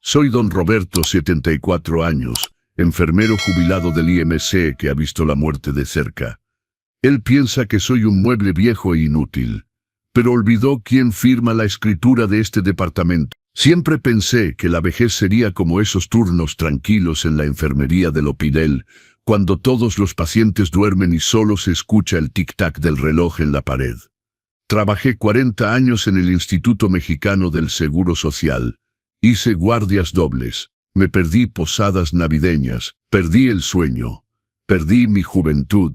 Soy don Roberto, 74 años, enfermero jubilado del IMC que ha visto la muerte de cerca. Él piensa que soy un mueble viejo e inútil, pero olvidó quién firma la escritura de este departamento. Siempre pensé que la vejez sería como esos turnos tranquilos en la enfermería del Opidel, cuando todos los pacientes duermen y solo se escucha el tic-tac del reloj en la pared. Trabajé 40 años en el Instituto Mexicano del Seguro Social. Hice guardias dobles, me perdí posadas navideñas, perdí el sueño, perdí mi juventud.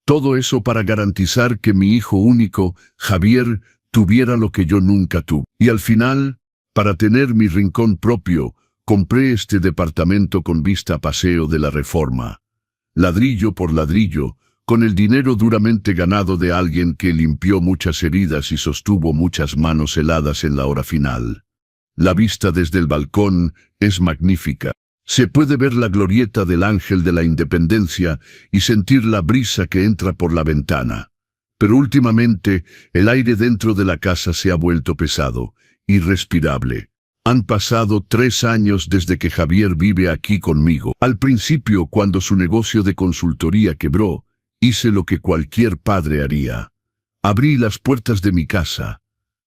Todo eso para garantizar que mi hijo único, Javier, tuviera lo que yo nunca tuve. Y al final, para tener mi rincón propio, compré este departamento con vista a Paseo de la Reforma. Ladrillo por ladrillo, con el dinero duramente ganado de alguien que limpió muchas heridas y sostuvo muchas manos heladas en la hora final. La vista desde el balcón es magnífica. Se puede ver la glorieta del Ángel de la Independencia y sentir la brisa que entra por la ventana. Pero últimamente, el aire dentro de la casa se ha vuelto pesado, irrespirable. Han pasado 3 años desde que Javier vive aquí conmigo. Al principio, cuando su negocio de consultoría quebró, hice lo que cualquier padre haría. Abrí las puertas de mi casa.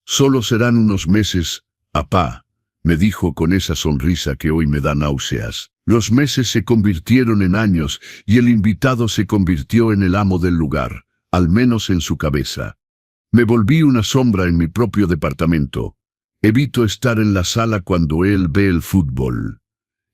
Solo serán unos meses, papá, me dijo con esa sonrisa que hoy me da náuseas. Los meses se convirtieron en años y el invitado se convirtió en el amo del lugar, al menos en su cabeza. Me volví una sombra en mi propio departamento. Evito estar en la sala cuando él ve el fútbol.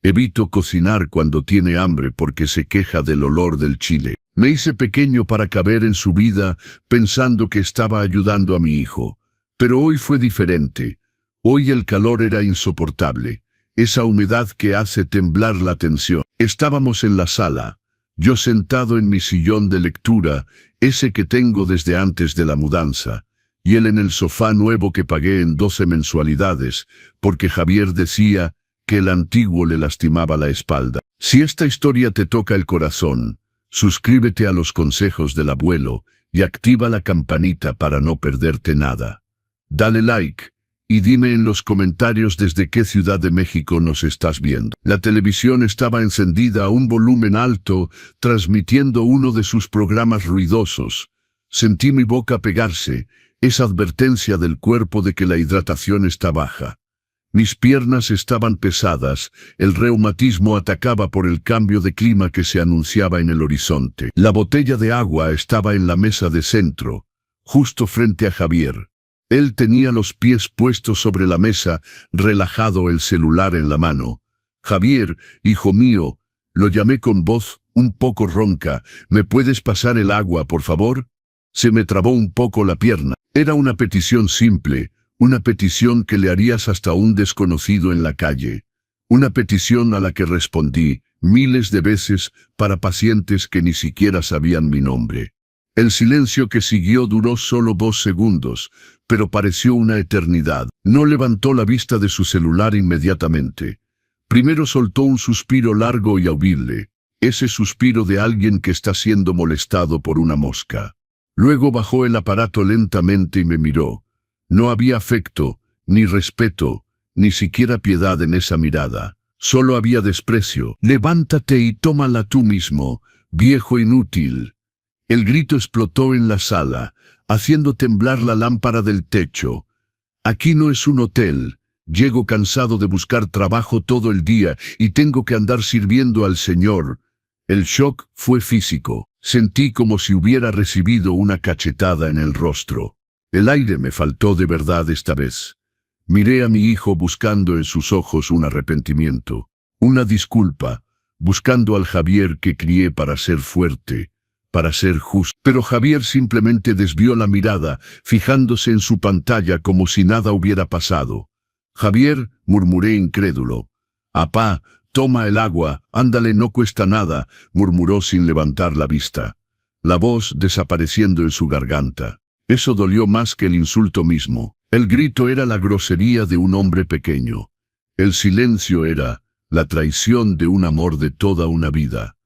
Evito cocinar cuando tiene hambre porque se queja del olor del chile. Me hice pequeño para caber en su vida pensando que estaba ayudando a mi hijo. Pero hoy fue diferente. Hoy el calor era insoportable, esa humedad que hace temblar la tensión. Estábamos en la sala, yo sentado en mi sillón de lectura, ese que tengo desde antes de la mudanza, y él en el sofá nuevo que pagué en 12 mensualidades, porque Javier decía que el antiguo le lastimaba la espalda. Si esta historia te toca el corazón, suscríbete a los consejos del abuelo y activa la campanita para no perderte nada. Dale like. Y dime en los comentarios desde qué ciudad de México nos estás viendo. La televisión estaba encendida a un volumen alto, transmitiendo uno de sus programas ruidosos. Sentí mi boca pegarse, esa advertencia del cuerpo de que la hidratación está baja. Mis piernas estaban pesadas, el reumatismo atacaba por el cambio de clima que se anunciaba en el horizonte. La botella de agua estaba en la mesa de centro, justo frente a Javier. Él tenía los pies puestos sobre la mesa, relajado, el celular en la mano. Javier, hijo mío, lo llamé con voz un poco ronca. ¿Me puedes pasar el agua, por favor? Se me trabó un poco la pierna. Era una petición simple, una petición que le harías hasta a un desconocido en la calle. Una petición a la que respondí miles de veces para pacientes que ni siquiera sabían mi nombre. El silencio que siguió duró solo 2 segundos, pero pareció una eternidad. No levantó la vista de su celular inmediatamente. Primero soltó un suspiro largo y audible, ese suspiro de alguien que está siendo molestado por una mosca. Luego bajó el aparato lentamente y me miró. No había afecto, ni respeto, ni siquiera piedad en esa mirada. Solo había desprecio. Levántate y tómala tú mismo, viejo inútil. El grito explotó en la sala, haciendo temblar la lámpara del techo. Aquí no es un hotel. Llego cansado de buscar trabajo todo el día y tengo que andar sirviendo al señor. El shock fue físico. Sentí como si hubiera recibido una cachetada en el rostro. El aire me faltó de verdad esta vez. Miré a mi hijo buscando en sus ojos un arrepentimiento, una disculpa, buscando al Javier que crié para ser fuerte, para ser justo. Pero Javier simplemente desvió la mirada, fijándose en su pantalla como si nada hubiera pasado. Javier, murmuré incrédulo. Apá, toma el agua, ándale, no cuesta nada, murmuró sin levantar la vista. La voz desapareciendo en su garganta. Eso dolió más que el insulto mismo. El grito era la grosería de un hombre pequeño. El silencio era la traición de un amor de toda una vida.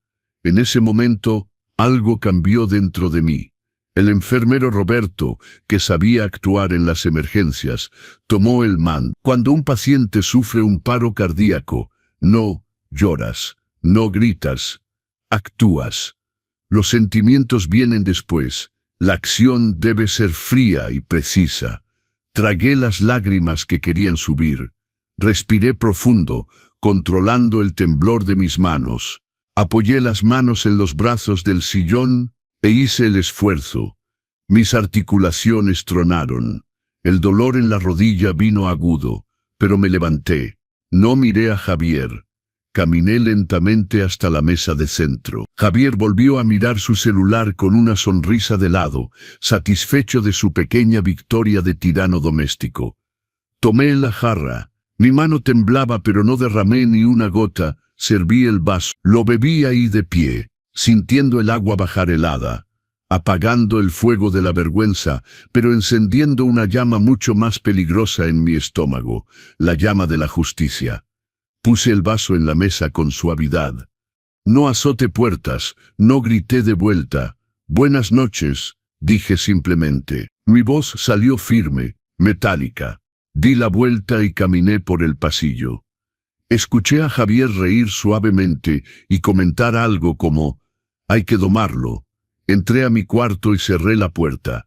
En ese momento, algo cambió dentro de mí. El enfermero Roberto, que sabía actuar en las emergencias, tomó el mando. Cuando un paciente sufre un paro cardíaco, no lloras, no gritas, actúas. Los sentimientos vienen después. La acción debe ser fría y precisa. Tragué las lágrimas que querían subir. Respiré profundo, controlando el temblor de mis manos. Apoyé las manos en los brazos del sillón e hice el esfuerzo. Mis articulaciones tronaron. El dolor en la rodilla vino agudo, pero me levanté. No miré a Javier. Caminé lentamente hasta la mesa de centro. Javier volvió a mirar su celular con una sonrisa de lado, satisfecho de su pequeña victoria de tirano doméstico. Tomé la jarra. Mi mano temblaba, pero no derramé ni una gota. Serví el vaso. Lo bebí ahí de pie, sintiendo el agua bajar helada, apagando el fuego de la vergüenza, pero encendiendo una llama mucho más peligrosa en mi estómago, la llama de la justicia. Puse el vaso en la mesa con suavidad. No azoté puertas, no grité de vuelta. Buenas noches, dije simplemente. Mi voz salió firme, metálica. Di la vuelta y caminé por el pasillo. Escuché a Javier reír suavemente y comentar algo como, «Hay que domarlo». Entré a mi cuarto y cerré la puerta.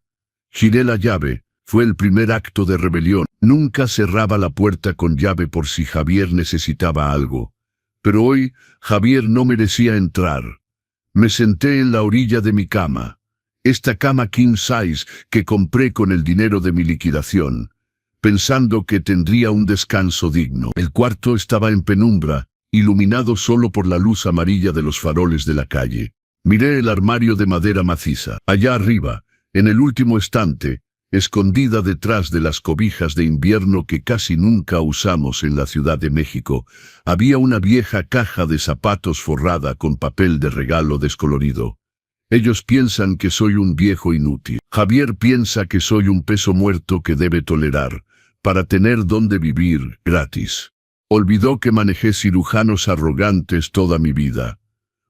Giré la llave. Fue el primer acto de rebelión. Nunca cerraba la puerta con llave por si Javier necesitaba algo. Pero hoy, Javier no merecía entrar. Me senté en la orilla de mi cama. Esta cama king size que compré con el dinero de mi liquidación, pensando que tendría un descanso digno. El cuarto estaba en penumbra, iluminado solo por la luz amarilla de los faroles de la calle. Miré el armario de madera maciza. Allá arriba, en el último estante, escondida detrás de las cobijas de invierno que casi nunca usamos en la Ciudad de México, había una vieja caja de zapatos forrada con papel de regalo descolorido. Ellos piensan que soy un viejo inútil. Javier piensa que soy un peso muerto que debe tolerar, para tener donde vivir gratis. Olvidó que manejé cirujanos arrogantes toda mi vida.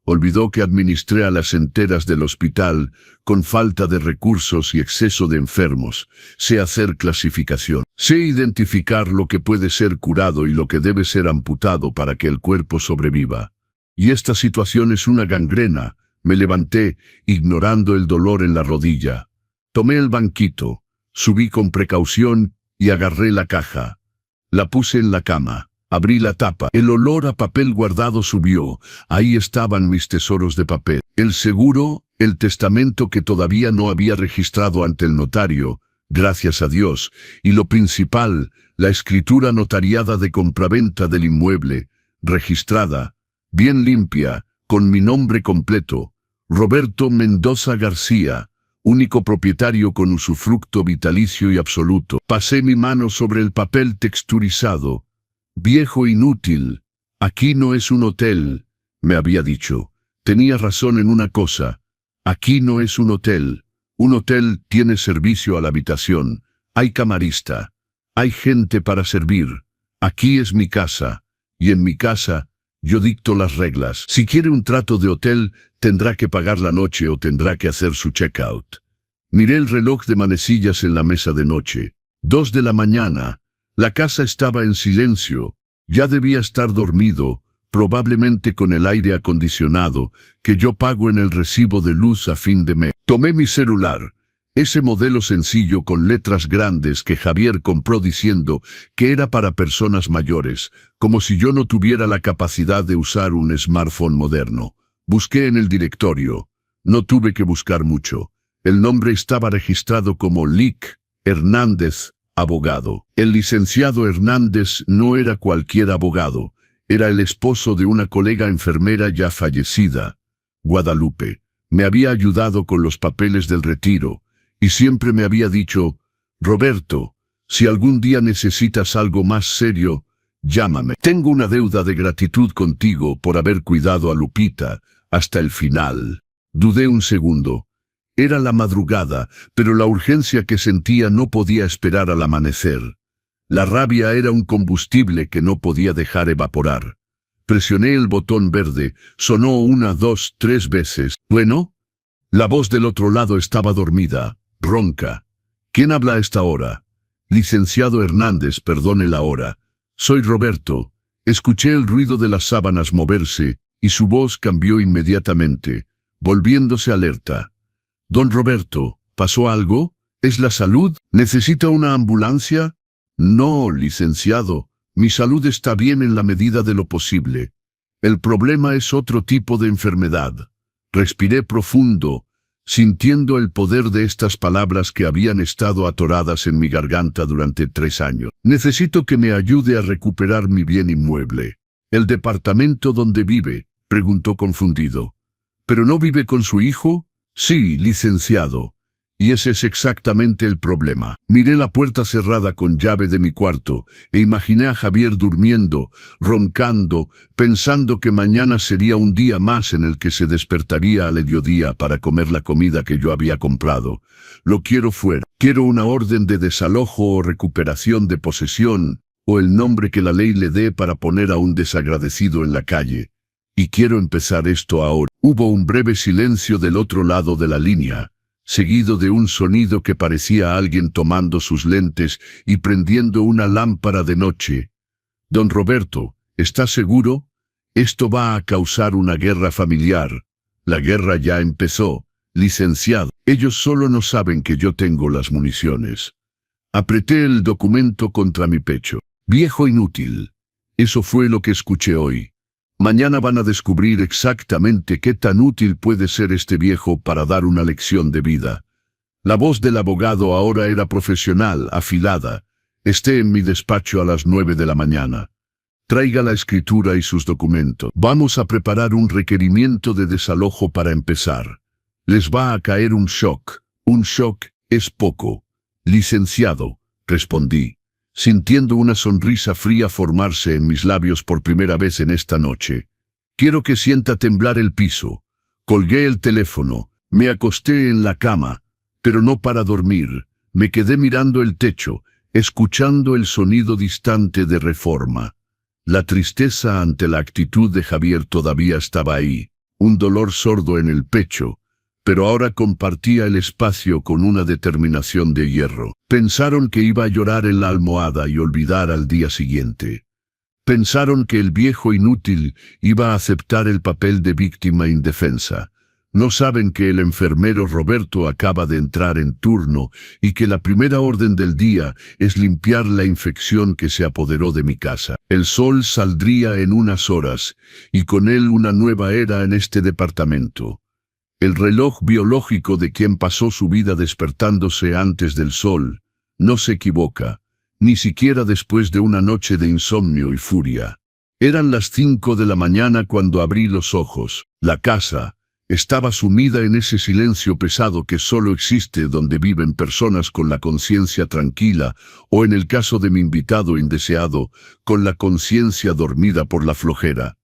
Olvidó que administré a las enteras del hospital con falta de recursos y exceso de enfermos. Sé hacer clasificación. Sé identificar lo que puede ser curado y lo que debe ser amputado para que el cuerpo sobreviva. Y esta situación es una gangrena. Me levanté, ignorando el dolor en la rodilla. Tomé el banquito, subí con precaución y agarré la caja. La puse en la cama. Abrí la tapa. El olor a papel guardado subió. Ahí estaban mis tesoros de papel. El seguro, el testamento que todavía no había registrado ante el notario, gracias a Dios, y lo principal, la escritura notariada de compraventa del inmueble, registrada, bien limpia, con mi nombre completo, Roberto Mendoza García, único propietario con usufructo vitalicio y absoluto. Pasé mi mano sobre el papel texturizado. Viejo inútil, aquí no es un hotel, me había dicho. Tenía razón en una cosa. Aquí no es un hotel. Un hotel tiene servicio a la habitación. Hay camarista. Hay gente para servir. Aquí es mi casa. Y en mi casa, yo dicto las reglas. Si quiere un trato de hotel, tendrá que pagar la noche o tendrá que hacer su checkout. Miré el reloj de manecillas en la mesa de noche. 2 de la mañana. La casa estaba en silencio. Ya debía estar dormido, probablemente con el aire acondicionado, que yo pago en el recibo de luz a fin de mes. Tomé mi celular, ese modelo sencillo con letras grandes que Javier compró diciendo que era para personas mayores, como si yo no tuviera la capacidad de usar un smartphone moderno. Busqué en el directorio. No tuve que buscar mucho. El nombre estaba registrado como Lic Hernández, abogado. El licenciado Hernández no era cualquier abogado, era el esposo de una colega enfermera ya fallecida, Guadalupe. Me había ayudado con los papeles del retiro, y siempre me había dicho, Roberto, si algún día necesitas algo más serio, llámame. Tengo una deuda de gratitud contigo por haber cuidado a Lupita hasta el final. Dudé un segundo. Era la madrugada, pero la urgencia que sentía no podía esperar al amanecer. La rabia era un combustible que no podía dejar evaporar. Presioné el botón verde, sonó 1, 2, 3 veces. ¿Bueno? La voz del otro lado estaba dormida, ronca. ¿Quién habla a esta hora? Licenciado Hernández, perdone la hora. Soy Roberto. Escuché el ruido de las sábanas moverse, y su voz cambió inmediatamente, volviéndose alerta. Don Roberto, ¿pasó algo? ¿Es la salud? ¿Necesita una ambulancia? No, licenciado. Mi salud está bien en la medida de lo posible. El problema es otro tipo de enfermedad. Respiré profundo, sintiendo el poder de estas palabras que habían estado atoradas en mi garganta durante 3 años. Necesito que me ayude a recuperar mi bien inmueble. ¿El departamento donde vive? Preguntó confundido. ¿Pero no vive con su hijo? Sí, licenciado. Y ese es exactamente el problema. Miré la puerta cerrada con llave de mi cuarto e imaginé a Javier durmiendo, roncando, pensando que mañana sería un día más en el que se despertaría al mediodía para comer la comida que yo había comprado. Lo quiero fuera. Quiero una orden de desalojo o recuperación de posesión, o el nombre que la ley le dé para poner a un desagradecido en la calle. Y quiero empezar esto ahora. Hubo un breve silencio del otro lado de la línea, seguido de un sonido que parecía alguien tomando sus lentes y prendiendo una lámpara de noche. Don Roberto, ¿está seguro? Esto va a causar una guerra familiar. La guerra ya empezó, licenciado. Ellos solo no saben que yo tengo las municiones. Apreté el documento contra mi pecho. Viejo inútil. Eso fue lo que escuché hoy. Mañana van a descubrir exactamente qué tan útil puede ser este viejo para dar una lección de vida. La voz del abogado ahora era profesional, afilada. Esté en mi despacho a las 9 de la mañana. Traiga la escritura y sus documentos. Vamos a preparar un requerimiento de desalojo para empezar. Les va a caer un shock. Un shock es poco. Licenciado, respondí, sintiendo una sonrisa fría formarse en mis labios por primera vez en esta noche. Quiero que sienta temblar el piso. Colgué el teléfono, me acosté en la cama, pero no para dormir. Me quedé mirando el techo, escuchando el sonido distante de Reforma. La tristeza ante la actitud de Javier todavía estaba ahí, un dolor sordo en el pecho, pero ahora compartía el espacio con una determinación de hierro. Pensaron que iba a llorar en la almohada y olvidar al día siguiente. Pensaron que el viejo inútil iba a aceptar el papel de víctima indefensa. No saben que el enfermero Roberto acaba de entrar en turno y que la primera orden del día es limpiar la infección que se apoderó de mi casa. El sol saldría en unas horas y con él una nueva era en este departamento. El reloj biológico de quien pasó su vida despertándose antes del sol no se equivoca, ni siquiera después de una noche de insomnio y furia. Eran las 5 de la mañana cuando abrí los ojos. La casa estaba sumida en ese silencio pesado que solo existe donde viven personas con la conciencia tranquila, o en el caso de mi invitado indeseado, con la conciencia dormida por la flojera.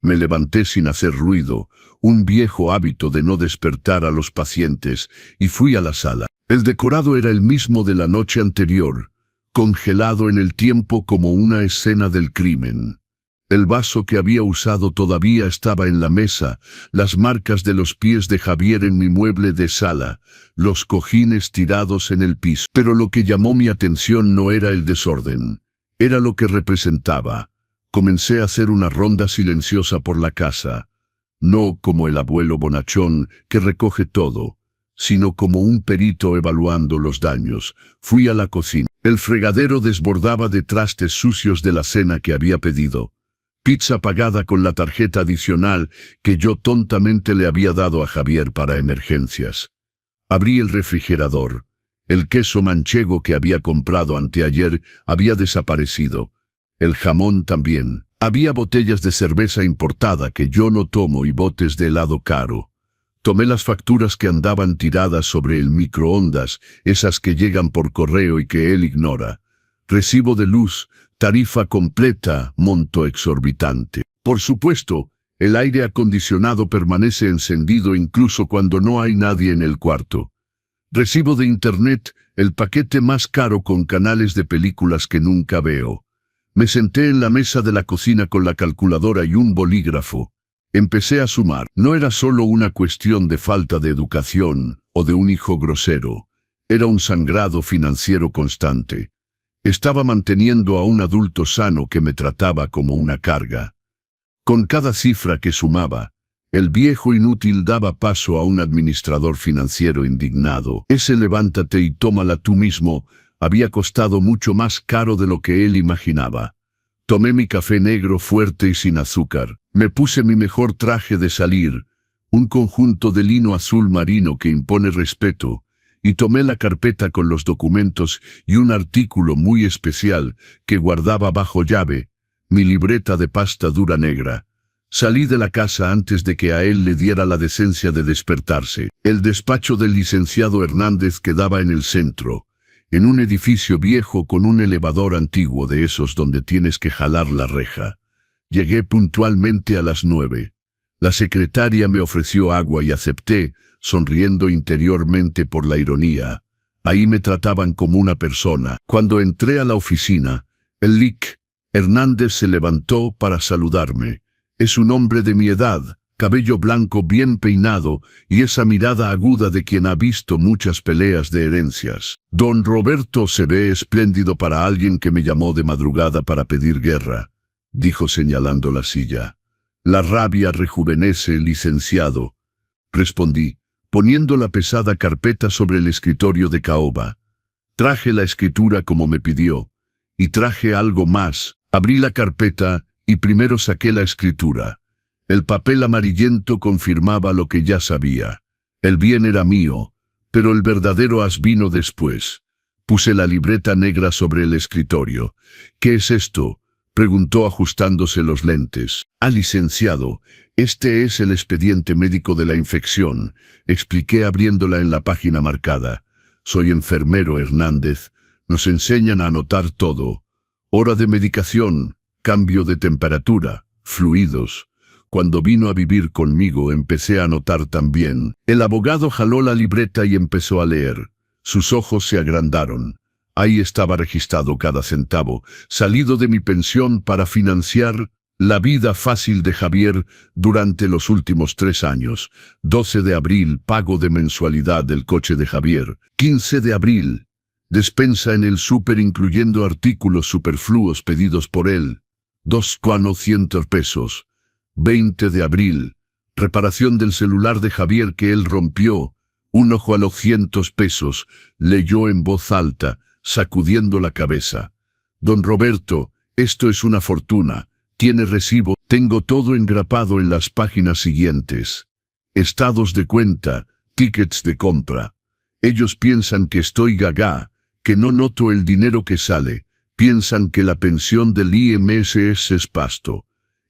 Me levanté sin hacer ruido, un viejo hábito de no despertar a los pacientes, y fui a la sala. El decorado era el mismo de la noche anterior, congelado en el tiempo como una escena del crimen. El vaso que había usado todavía estaba en la mesa, las marcas de los pies de Javier en mi mueble de sala, los cojines tirados en el piso. Pero lo que llamó mi atención no era el desorden, era lo que representaba. Comencé a hacer una ronda silenciosa por la casa, no como el abuelo bonachón que recoge todo, sino como un perito evaluando los daños. Fui a la cocina. El fregadero desbordaba de trastes sucios de la cena que había pedido. Pizza pagada con la tarjeta adicional que yo tontamente le había dado a Javier para emergencias. Abrí el refrigerador. El queso manchego que había comprado anteayer había desaparecido. El jamón también. Había botellas de cerveza importada que yo no tomo y botes de helado caro. Tomé las facturas que andaban tiradas sobre el microondas, esas que llegan por correo y que él ignora. Recibo de luz, tarifa completa, monto exorbitante. Por supuesto, el aire acondicionado permanece encendido incluso cuando no hay nadie en el cuarto. Recibo de internet, el paquete más caro con canales de películas que nunca veo. Me senté en la mesa de la cocina con la calculadora y un bolígrafo. Empecé a sumar. No era solo una cuestión de falta de educación o de un hijo grosero. Era un sangrado financiero constante. Estaba manteniendo a un adulto sano que me trataba como una carga. Con cada cifra que sumaba, el viejo inútil daba paso a un administrador financiero indignado. Ese levántate y tómala tú mismo había costado mucho más caro de lo que él imaginaba. Tomé mi café negro fuerte y sin azúcar. Me puse mi mejor traje de salir, un conjunto de lino azul marino que impone respeto, y tomé la carpeta con los documentos y un artículo muy especial que guardaba bajo llave, mi libreta de pasta dura negra. Salí de la casa antes de que a él le diera la decencia de despertarse. El despacho del licenciado Hernández quedaba en el centro, en un edificio viejo con un elevador antiguo de esos donde tienes que jalar la reja. Llegué puntualmente a las 9. La secretaria me ofreció agua y acepté, sonriendo interiormente por la ironía. Ahí me trataban como una persona. Cuando entré a la oficina, el Lic. Hernández se levantó para saludarme. Es un hombre de mi edad, cabello blanco bien peinado y esa mirada aguda de quien ha visto muchas peleas de herencias. Don Roberto se ve espléndido para alguien que me llamó de madrugada para pedir guerra, dijo señalando la silla. La rabia rejuvenece, licenciado, respondí, poniendo la pesada carpeta sobre el escritorio de caoba. Traje la escritura como me pidió, y traje algo más. Abrí la carpeta y primero saqué la escritura. El papel amarillento confirmaba lo que ya sabía. El bien era mío, pero el verdadero as vino después. Puse la libreta negra sobre el escritorio. ¿Qué es esto?, preguntó ajustándose los lentes. Licenciado, este es el expediente médico de la infección, expliqué abriéndola en la página marcada. Soy enfermero Hernández. Nos enseñan a anotar todo. Hora de medicación, cambio de temperatura, fluidos. Cuando vino a vivir conmigo empecé a anotar también. El abogado jaló la libreta y empezó a leer. Sus ojos se agrandaron. Ahí estaba registrado cada centavo, salido de mi pensión para financiar la vida fácil de Javier durante los últimos 3 años. 12 de abril, pago de mensualidad del coche de Javier. 15 de abril, despensa en el súper incluyendo artículos superfluos pedidos por él. 200 pesos. 20 de abril, reparación del celular de Javier que él rompió. Un ojo a los 100 pesos, leyó en voz alta, sacudiendo la cabeza. Don Roberto, esto es una fortuna. Tiene recibo, tengo todo engrapado en las páginas siguientes. Estados de cuenta, tickets de compra. Ellos piensan que estoy gaga, que no noto el dinero que sale. Piensan que la pensión del IMS es pasto.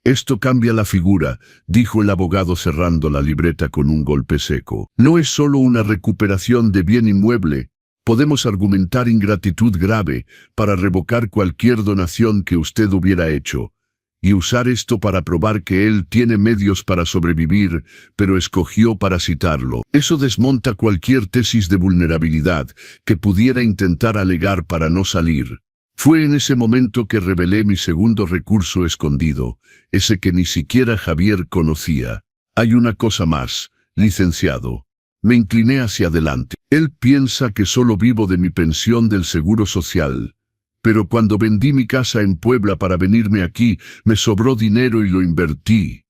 Esto cambia la figura, dijo el abogado cerrando la libreta con un golpe seco. No es solo una recuperación de bien inmueble. Podemos argumentar ingratitud grave para revocar cualquier donación que usted hubiera hecho, y usar esto para probar que él tiene medios para sobrevivir, pero escogió parasitarlo. Eso desmonta cualquier tesis de vulnerabilidad que pudiera intentar alegar para no salir. Fue en ese momento que revelé mi segundo recurso escondido, ese que ni siquiera Javier conocía. Hay una cosa más, licenciado. Me incliné hacia adelante. Él piensa que solo vivo de mi pensión del Seguro Social. Pero cuando vendí mi casa en Puebla para venirme aquí, me sobró dinero y lo invertí.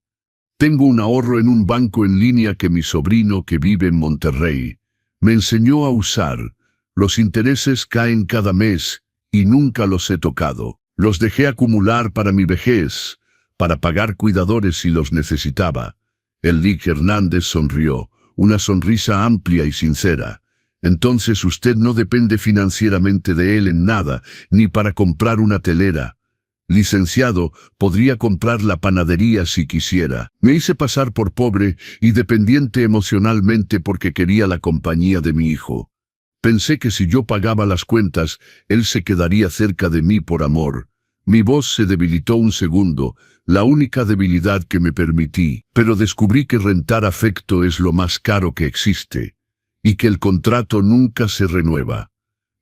Tengo un ahorro en un banco en línea que mi sobrino, que vive en Monterrey, me enseñó a usar. Los intereses caen cada mes y nunca los he tocado. Los dejé acumular para mi vejez, para pagar cuidadores si los necesitaba. El Lic. Hernández sonrió, una sonrisa amplia y sincera. Entonces usted no depende financieramente de él en nada, ni para comprar una telera. Licenciado, podría comprar la panadería si quisiera. Me hice pasar por pobre y dependiente emocionalmente porque quería la compañía de mi hijo. Pensé que si yo pagaba las cuentas, él se quedaría cerca de mí por amor. Mi voz se debilitó un segundo, la única debilidad que me permití, pero descubrí que rentar afecto es lo más caro que existe, y que el contrato nunca se renueva.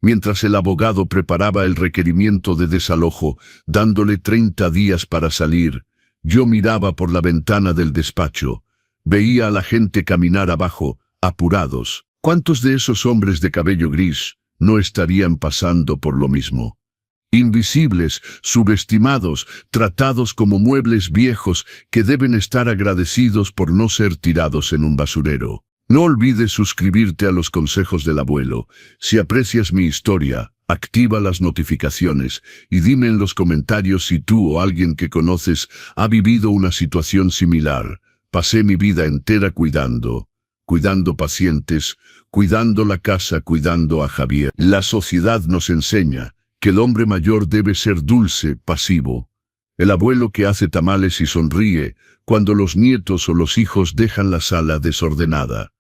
Mientras el abogado preparaba el requerimiento de desalojo, dándole 30 días para salir, Yo miraba por la ventana del despacho. Veía a la gente caminar abajo, apurados. ¿Cuántos de esos hombres de cabello gris no estarían pasando por lo mismo? Invisibles, subestimados, tratados como muebles viejos que deben estar agradecidos por no ser tirados en un basurero. No olvides suscribirte a los consejos del abuelo. Si aprecias mi historia, activa las notificaciones y dime en los comentarios si tú o alguien que conoces ha vivido una situación similar. Pasé mi vida entera cuidando pacientes, cuidando la casa, cuidando a Javier. La sociedad nos enseña que el hombre mayor debe ser dulce, pasivo. El abuelo que hace tamales y sonríe cuando los nietos o los hijos dejan la sala desordenada.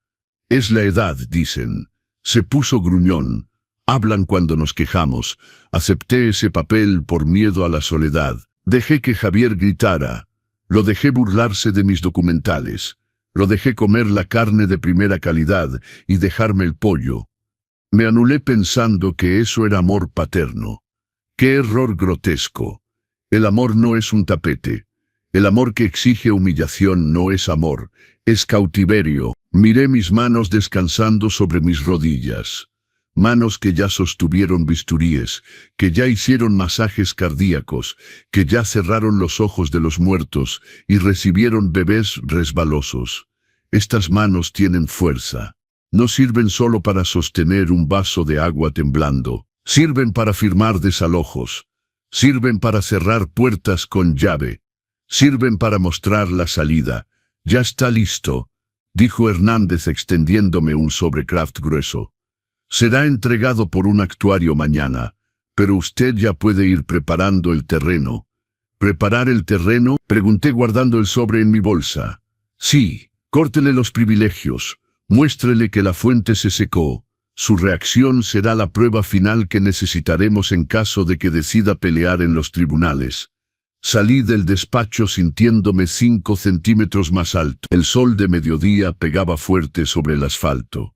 Es la edad, dicen. Se puso gruñón. Hablan cuando nos quejamos. Acepté ese papel por miedo a la soledad. Dejé que Javier gritara. Lo dejé burlarse de mis documentales. Lo dejé comer la carne de primera calidad y dejarme el pollo. Me anulé pensando que eso era amor paterno. ¡Qué error grotesco! El amor no es un tapete. El amor que exige humillación no es amor, es cautiverio. Miré mis manos descansando sobre mis rodillas. Manos que ya sostuvieron bisturíes, que ya hicieron masajes cardíacos, que ya cerraron los ojos de los muertos y recibieron bebés resbalosos. Estas manos tienen fuerza. No sirven solo para sostener un vaso de agua temblando. Sirven para firmar desalojos. Sirven para cerrar puertas con llave. Sirven para mostrar la salida. Ya está listo, dijo Hernández extendiéndome un sobre Kraft grueso. Será entregado por un actuario mañana, pero usted ya puede ir preparando el terreno. ¿Preparar el terreno? Pregunté guardando el sobre en mi bolsa. Sí, córtele los privilegios. Muéstrele que la fuente se secó. Su reacción será la prueba final que necesitaremos en caso de que decida pelear en los tribunales. Salí del despacho sintiéndome 5 centímetros más alto. El sol de mediodía pegaba fuerte sobre el asfalto.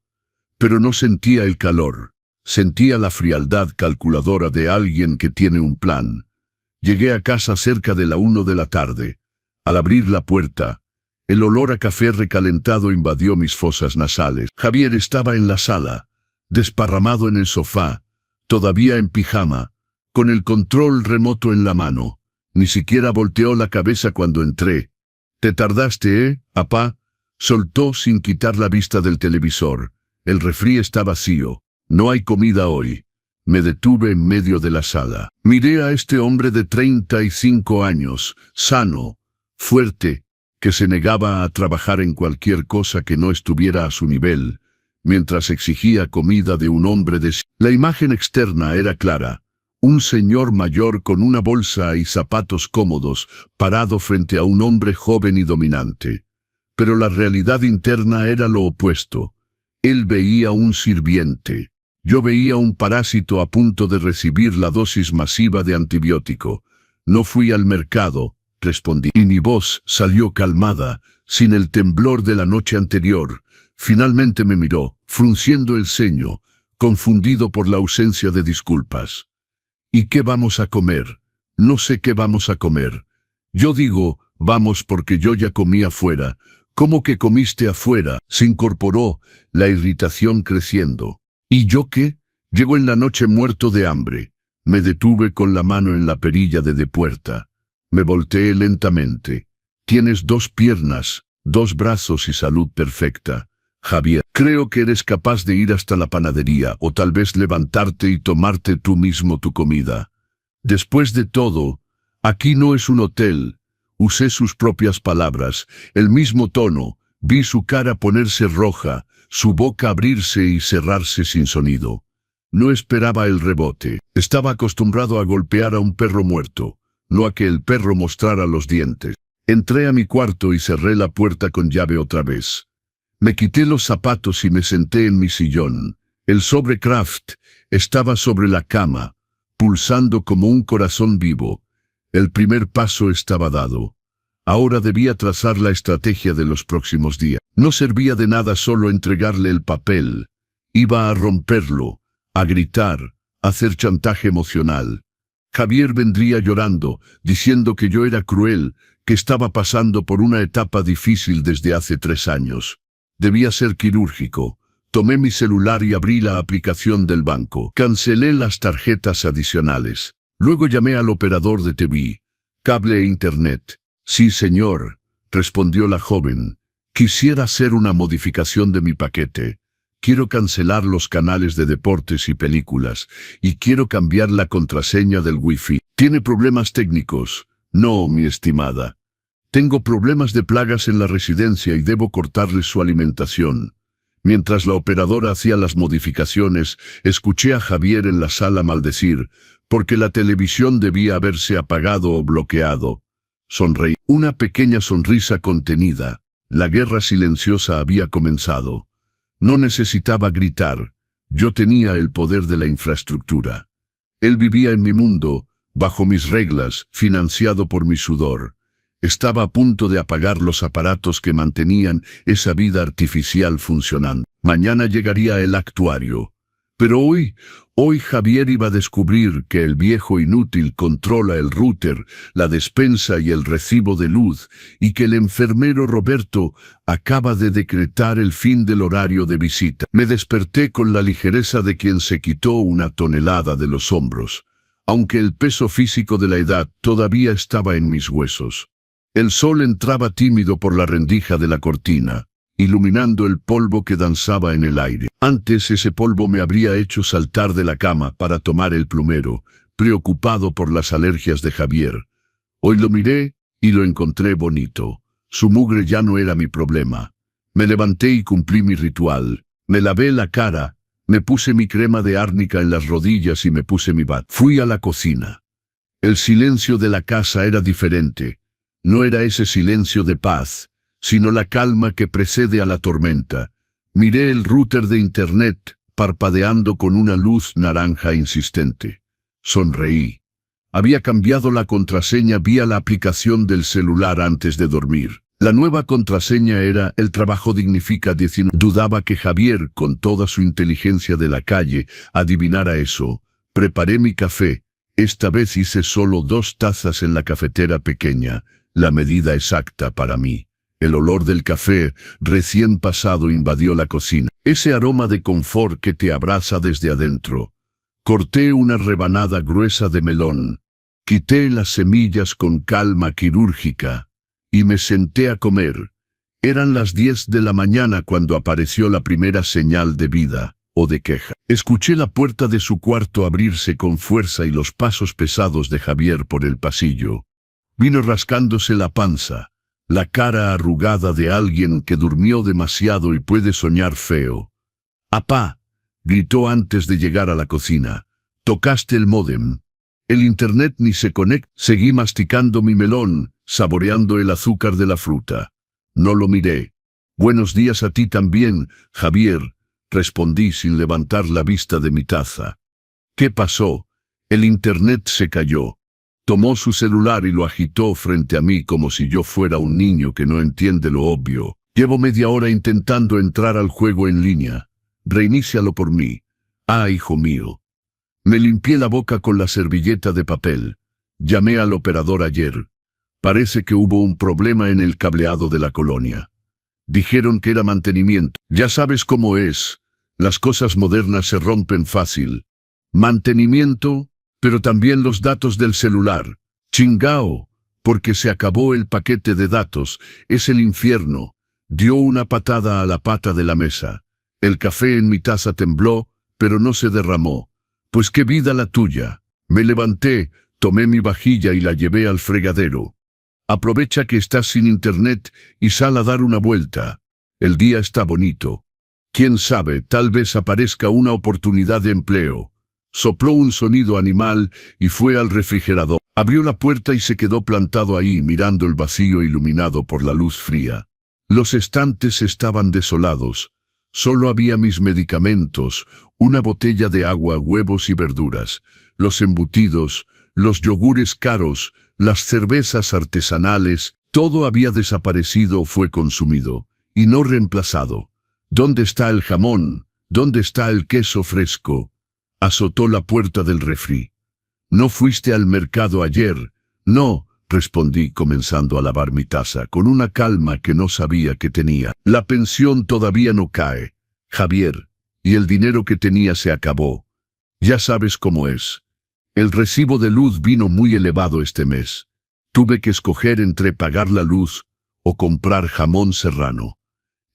Pero no sentía el calor. Sentía la frialdad calculadora de alguien que tiene un plan. Llegué a casa cerca de la 1 de la tarde. Al abrir la puerta, el olor a café recalentado invadió mis fosas nasales. Javier estaba en la sala, desparramado en el sofá, todavía en pijama, con el control remoto en la mano. Ni siquiera volteó la cabeza cuando entré. «Te tardaste, apá?» Soltó sin quitar la vista del televisor. El refri está vacío. No hay comida hoy. Me detuve en medio de la sala. Miré a este hombre de 35 años, sano, fuerte, que se negaba a trabajar en cualquier cosa que no estuviera a su nivel, mientras exigía comida de un hombre de... La imagen externa era clara. Un señor mayor con una bolsa y zapatos cómodos, parado frente a un hombre joven y dominante. Pero la realidad interna era lo opuesto. Él veía un sirviente. Yo veía un parásito a punto de recibir la dosis masiva de antibiótico. No fui al mercado, respondí. Y mi voz salió calmada, sin el temblor de la noche anterior. Finalmente me miró, frunciendo el ceño, confundido por la ausencia de disculpas. ¿Y qué vamos a comer? No sé qué vamos a comer. Yo digo, vamos porque yo ya comí afuera. ¿Cómo que comiste afuera? Se incorporó, la irritación creciendo. ¿Y yo qué? Llego en la noche muerto de hambre. Me detuve con la mano en la perilla de puerta. Me volteé lentamente. Tienes 2 piernas, 2 brazos y salud perfecta. Javier, creo que eres capaz de ir hasta la panadería o tal vez levantarte y tomarte tú mismo tu comida. Después de todo, aquí no es un hotel. Usé sus propias palabras, el mismo tono. Vi su cara ponerse roja, su boca abrirse y cerrarse sin sonido. No esperaba el rebote. Estaba acostumbrado a golpear a un perro muerto, no a que el perro mostrara los dientes. Entré a mi cuarto y cerré la puerta con llave otra vez. Me quité los zapatos y me senté en mi sillón. El sobre Kraft estaba sobre la cama, pulsando como un corazón vivo. El primer paso estaba dado. Ahora debía trazar la estrategia de los próximos días. No servía de nada solo entregarle el papel. Iba a romperlo, a gritar, a hacer chantaje emocional. Javier vendría llorando, diciendo que yo era cruel, que estaba pasando por una etapa difícil desde hace 3 años. Debía ser quirúrgico. Tomé mi celular y abrí la aplicación del banco. Cancelé las tarjetas adicionales. Luego llamé al operador de TV, cable e internet. Sí, señor, respondió la joven. Quisiera hacer una modificación de mi paquete. Quiero cancelar los canales de deportes y películas, y quiero cambiar la contraseña del Wi-Fi. ¿Tiene problemas técnicos? No, mi estimada. Tengo problemas de plagas en la residencia y debo cortarles su alimentación. Mientras la operadora hacía las modificaciones, escuché a Javier en la sala maldecir, porque la televisión debía haberse apagado o bloqueado. Sonreí. Una pequeña sonrisa contenida. La guerra silenciosa había comenzado. No necesitaba gritar. Yo tenía el poder de la infraestructura. Él vivía en mi mundo, bajo mis reglas, financiado por mi sudor. Estaba a punto de apagar los aparatos que mantenían esa vida artificial funcionando. Mañana llegaría el actuario. Pero hoy Javier iba a descubrir que el viejo inútil controla el router, la despensa y el recibo de luz, y que el enfermero Roberto acaba de decretar el fin del horario de visita. Me desperté con la ligereza de quien se quitó una tonelada de los hombros, aunque el peso físico de la edad todavía estaba en mis huesos. El sol entraba tímido por la rendija de la cortina, iluminando el polvo que danzaba en el aire. Antes ese polvo me habría hecho saltar de la cama para tomar el plumero, preocupado por las alergias de Javier. Hoy lo miré y lo encontré bonito. Su mugre ya no era mi problema. Me levanté y cumplí mi ritual. Me lavé la cara, me puse mi crema de árnica en las rodillas y me puse mi bat. Fui a la cocina. El silencio de la casa era diferente. No era ese silencio de paz, sino la calma que precede a la tormenta. Miré el router de internet, parpadeando con una luz naranja insistente. Sonreí. Había cambiado la contraseña vía la aplicación del celular antes de dormir. La nueva contraseña era «El trabajo dignifica 19». Dudaba que Javier, con toda su inteligencia de la calle, adivinara eso. Preparé mi café. Esta vez hice solo 2 tazas en la cafetera pequeña, la medida exacta para mí. El olor del café recién pasado invadió la cocina. Ese aroma de confort que te abraza desde adentro. Corté una rebanada gruesa de melón. Quité las semillas con calma quirúrgica y me senté a comer. Eran las 10 de la mañana cuando apareció la primera señal de vida o de queja. Escuché la puerta de su cuarto abrirse con fuerza y los pasos pesados de Javier por el pasillo. Vino rascándose la panza. La cara arrugada de alguien que durmió demasiado y puede soñar feo. «Apá», gritó antes de llegar a la cocina. «Tocaste el módem. El internet ni se conecta». Seguí masticando mi melón, saboreando el azúcar de la fruta. No lo miré. «Buenos días a ti también, Javier», respondí sin levantar la vista de mi taza. «¿Qué pasó?» El internet se cayó. Tomó su celular y lo agitó frente a mí como si yo fuera un niño que no entiende lo obvio. «Llevo media hora intentando entrar al juego en línea. Reinícialo por mí». «Ah, hijo mío». Me limpié la boca con la servilleta de papel. Llamé al operador ayer. Parece que hubo un problema en el cableado de la colonia. Dijeron que era mantenimiento. Ya sabes cómo es. Las cosas modernas se rompen fácil. Mantenimiento, pero también los datos del celular. Chingao, porque se acabó el paquete de datos. Es el infierno. Dio una patada a la pata de la mesa. El café en mi taza tembló, pero no se derramó. Pues qué vida la tuya. Me levanté, tomé mi vajilla y la llevé al fregadero. Aprovecha que estás sin internet y sal a dar una vuelta. El día está bonito. Quién sabe, tal vez aparezca una oportunidad de empleo. Sopló un sonido animal y fue al refrigerador. Abrió la puerta y se quedó plantado ahí mirando el vacío iluminado por la luz fría. Los estantes estaban desolados. Solo había mis medicamentos, una botella de agua, huevos y verduras, los embutidos, los yogures caros, las cervezas artesanales. Todo había desaparecido o fue consumido, y no reemplazado. ¿Dónde está el jamón? ¿Dónde está el queso fresco? Azotó la puerta del refri. ¿No fuiste al mercado ayer? No, respondí comenzando a lavar mi taza con una calma que no sabía que tenía. La pensión todavía no cae, Javier, y el dinero que tenía se acabó. Ya sabes cómo es. El recibo de luz vino muy elevado este mes. Tuve que escoger entre pagar la luz o comprar jamón serrano.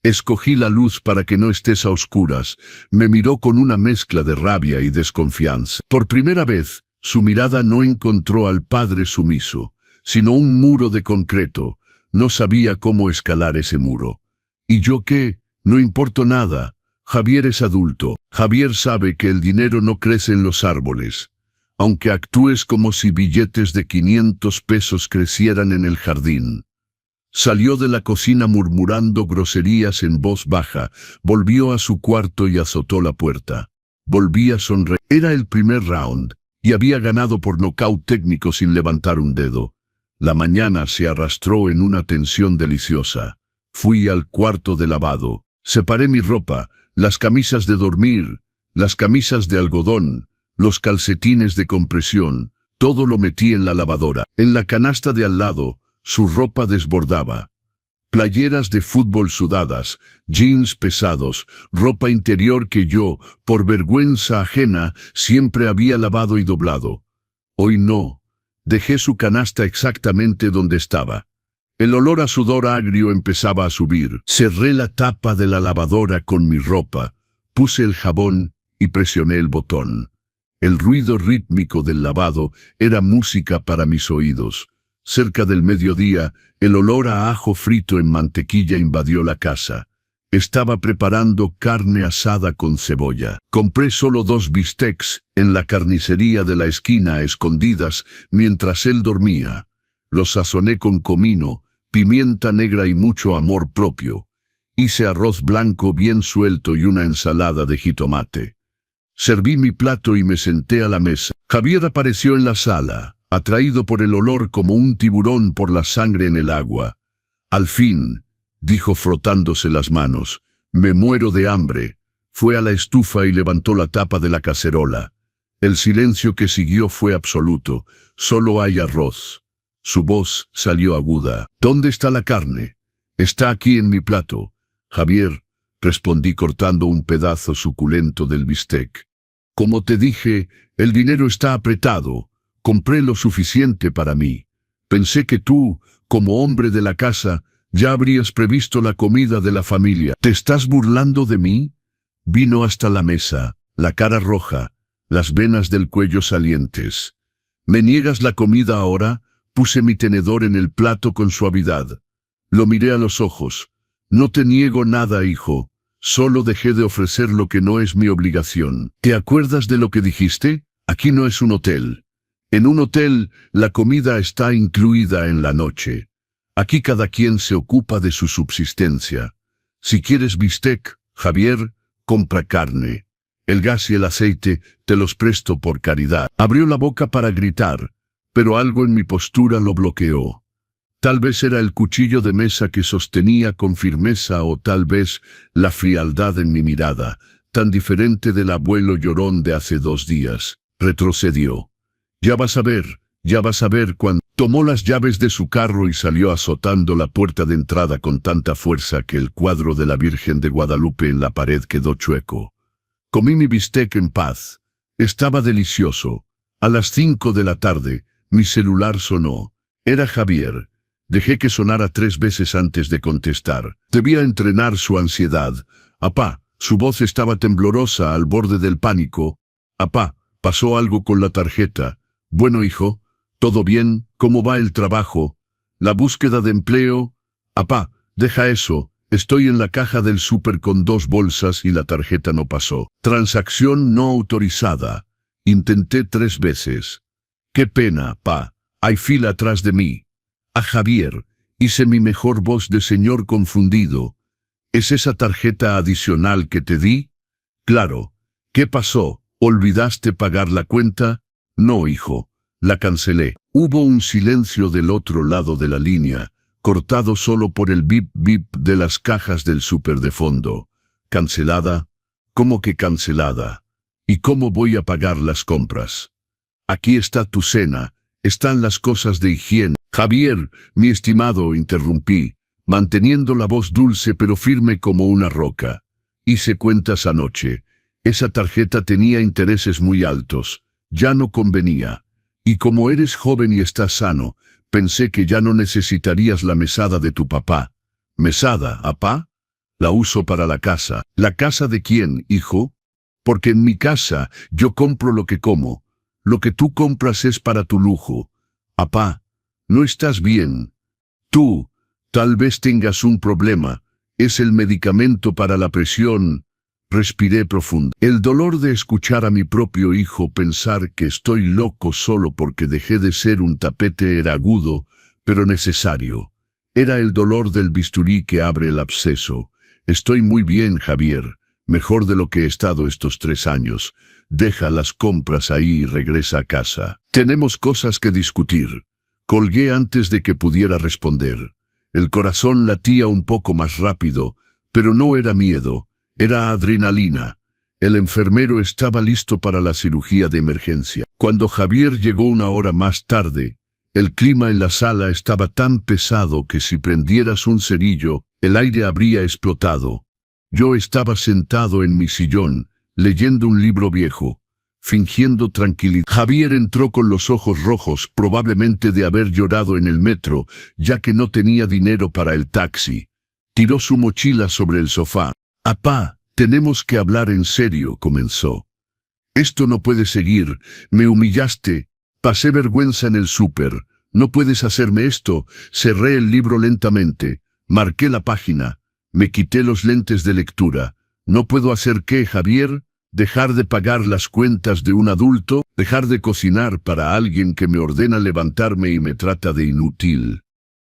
Escogí la luz para que no estés a oscuras. Me miró con una mezcla de rabia y desconfianza. Por primera vez, su mirada no encontró al padre sumiso, sino un muro de concreto. No sabía cómo escalar ese muro. ¿Y yo qué? No importo nada. Javier es adulto. Javier sabe que el dinero no crece en los árboles. Aunque actúes como si billetes de 500 pesos crecieran en el jardín. Salió de la cocina murmurando groserías en voz baja, volvió a su cuarto y azotó la puerta. Volví a sonreír. Era el primer round, y había ganado por nocaut técnico sin levantar un dedo. La mañana se arrastró en una tensión deliciosa. Fui al cuarto de lavado, separé mi ropa, las camisas de dormir, las camisas de algodón, los calcetines de compresión, todo lo metí en la lavadora. En la canasta de al lado, su ropa desbordaba. Playeras de fútbol sudadas, jeans pesados, ropa interior que yo, por vergüenza ajena, siempre había lavado y doblado. Hoy no. Dejé su canasta exactamente donde estaba. El olor a sudor agrio empezaba a subir. Cerré la tapa de la lavadora con mi ropa, puse el jabón y presioné el botón. El ruido rítmico del lavado era música para mis oídos. Cerca del mediodía, el olor a ajo frito en mantequilla invadió la casa. Estaba preparando carne asada con cebolla. Compré solo 2 bistecs en la carnicería de la esquina a escondidas mientras él dormía. Los sazoné con comino, pimienta negra y mucho amor propio. Hice arroz blanco bien suelto y una ensalada de jitomate. Serví mi plato y me senté a la mesa. Javier apareció en la sala, atraído por el olor como un tiburón por la sangre en el agua. Al fin, dijo frotándose las manos, me muero de hambre. Fue a la estufa y levantó la tapa de la cacerola. El silencio que siguió fue absoluto. Solo hay arroz. Su voz salió aguda. ¿Dónde está la carne? Está aquí en mi plato. Javier, respondí cortando un pedazo suculento del bistec. Como te dije, el dinero está apretado. Compré lo suficiente para mí. Pensé que tú, como hombre de la casa, ya habrías previsto la comida de la familia. ¿Te estás burlando de mí? Vino hasta la mesa, la cara roja, las venas del cuello salientes. ¿Me niegas la comida ahora? Puse mi tenedor en el plato con suavidad. Lo miré a los ojos. No te niego nada, hijo. Solo dejé de ofrecer lo que no es mi obligación. ¿Te acuerdas de lo que dijiste? Aquí no es un hotel. En un hotel, la comida está incluida en la noche. Aquí cada quien se ocupa de su subsistencia. Si quieres bistec, Javier, compra carne. El gas y el aceite te los presto por caridad. Abrió la boca para gritar, pero algo en mi postura lo bloqueó. Tal vez era el cuchillo de mesa que sostenía con firmeza o tal vez la frialdad en mi mirada, tan diferente del abuelo llorón de hace 2 días. Retrocedió. Ya vas a ver cuando... Tomó las llaves de su carro y salió azotando la puerta de entrada con tanta fuerza que el cuadro de la Virgen de Guadalupe en la pared quedó chueco. Comí mi bistec en paz. Estaba delicioso. A las 5 de la tarde, mi celular sonó. Era Javier. Dejé que sonara 3 veces antes de contestar. Debía entrenar su ansiedad. Apá, su voz estaba temblorosa al borde del pánico. Apá, pasó algo con la tarjeta. Bueno, hijo, ¿todo bien? ¿Cómo va el trabajo? ¿La búsqueda de empleo? Apá, deja eso. Estoy en la caja del súper con 2 bolsas y la tarjeta no pasó. Transacción no autorizada. Intenté 3 veces. Qué pena, pa. Hay fila atrás de mí. A Javier, hice mi mejor voz de señor confundido. ¿Es esa tarjeta adicional que te di? Claro. ¿Qué pasó? ¿Olvidaste pagar la cuenta? No, hijo. La cancelé. Hubo un silencio del otro lado de la línea, cortado solo por el bip bip de las cajas del súper de fondo. ¿Cancelada? ¿Cómo que cancelada? ¿Y cómo voy a pagar las compras? Aquí está tu cena, están las cosas de higiene. Javier, mi estimado, interrumpí, manteniendo la voz dulce pero firme como una roca. Hice cuentas anoche. Esa tarjeta tenía intereses muy altos. Ya no convenía. Y como eres joven y estás sano, pensé que ya no necesitarías la mesada de tu papá. ¿Mesada, apá? La uso para la casa. ¿La casa de quién, hijo? Porque en mi casa yo compro lo que como. Lo que tú compras es para tu lujo. Apá, no estás bien. Tú, tal vez tengas un problema. Es el medicamento para la presión. Respiré profundo. El dolor de escuchar a mi propio hijo pensar que estoy loco solo porque dejé de ser un tapete era agudo, pero necesario. Era el dolor del bisturí que abre el absceso. Estoy muy bien, Javier. Mejor de lo que he estado estos 3 años. Deja las compras ahí y regresa a casa. Tenemos cosas que discutir. Colgué antes de que pudiera responder. El corazón latía un poco más rápido, pero no era miedo. Era adrenalina. El enfermero estaba listo para la cirugía de emergencia. Cuando Javier llegó 1 hora más tarde, el clima en la sala estaba tan pesado que si prendieras un cerillo, el aire habría explotado. Yo estaba sentado en mi sillón, leyendo un libro viejo, fingiendo tranquilidad. Javier entró con los ojos rojos, probablemente de haber llorado en el metro, ya que no tenía dinero para el taxi. Tiró su mochila sobre el sofá. «Apá, tenemos que hablar en serio», comenzó. «Esto no puede seguir. Me humillaste. Pasé vergüenza en el súper. No puedes hacerme esto». Cerré el libro lentamente. Marqué la página. Me quité los lentes de lectura. «¿No puedo hacer qué, Javier? ¿Dejar de pagar las cuentas de un adulto? ¿Dejar de cocinar para alguien que me ordena levantarme y me trata de inútil?»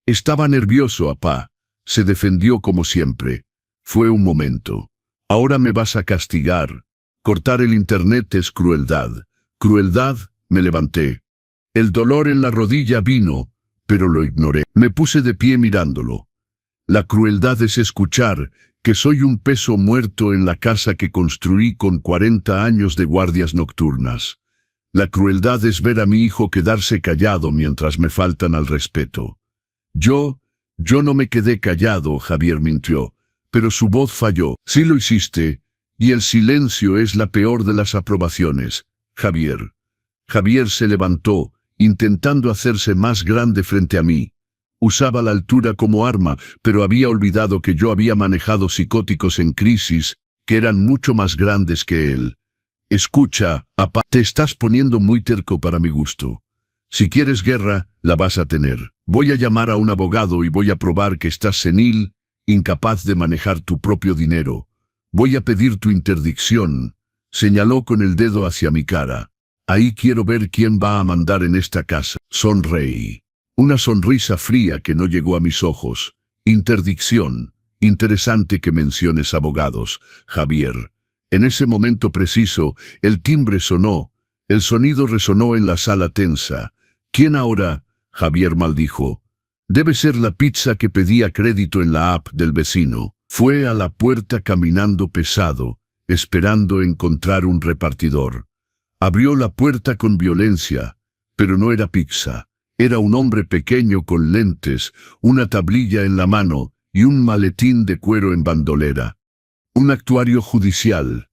Estaba nervioso, apá. Se defendió como siempre. Fue un momento. «Ahora me vas a castigar. Cortar el internet es crueldad». «¿Crueldad?», me levanté. El dolor en la rodilla vino, pero lo ignoré. Me puse de pie mirándolo. La crueldad es escuchar que soy un peso muerto en la casa que construí con 40 años de guardias nocturnas. La crueldad es ver a mi hijo quedarse callado mientras me faltan al respeto. Yo no me quedé callado», Javier mintió, pero su voz falló. «Sí lo hiciste, y el silencio es la peor de las aprobaciones, Javier». Javier se levantó, intentando hacerse más grande frente a mí. Usaba la altura como arma, pero había olvidado que yo había manejado psicóticos en crisis, que eran mucho más grandes que él. «Escucha, apá, te estás poniendo muy terco para mi gusto. Si quieres guerra, la vas a tener. Voy a llamar a un abogado y voy a probar que estás senil, incapaz de manejar tu propio dinero. Voy a pedir tu interdicción», señaló con el dedo hacia mi cara. «Ahí quiero ver quién va a mandar en esta casa». Sonreí. Una sonrisa fría que no llegó a mis ojos. «Interdicción. Interesante que menciones abogados, Javier». En ese momento preciso, el timbre sonó. El sonido resonó en la sala tensa. «¿Quién ahora?», Javier maldijo. «Debe ser la pizza que pedía crédito en la app del vecino». Fue a la puerta caminando pesado, esperando encontrar un repartidor. Abrió la puerta con violencia, pero no era pizza. Era un hombre pequeño con lentes, una tablilla en la mano y un maletín de cuero en bandolera. Un actuario judicial.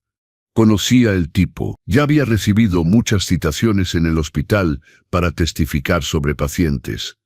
Conocía el tipo. Ya había recibido muchas citaciones en el hospital para testificar sobre pacientes.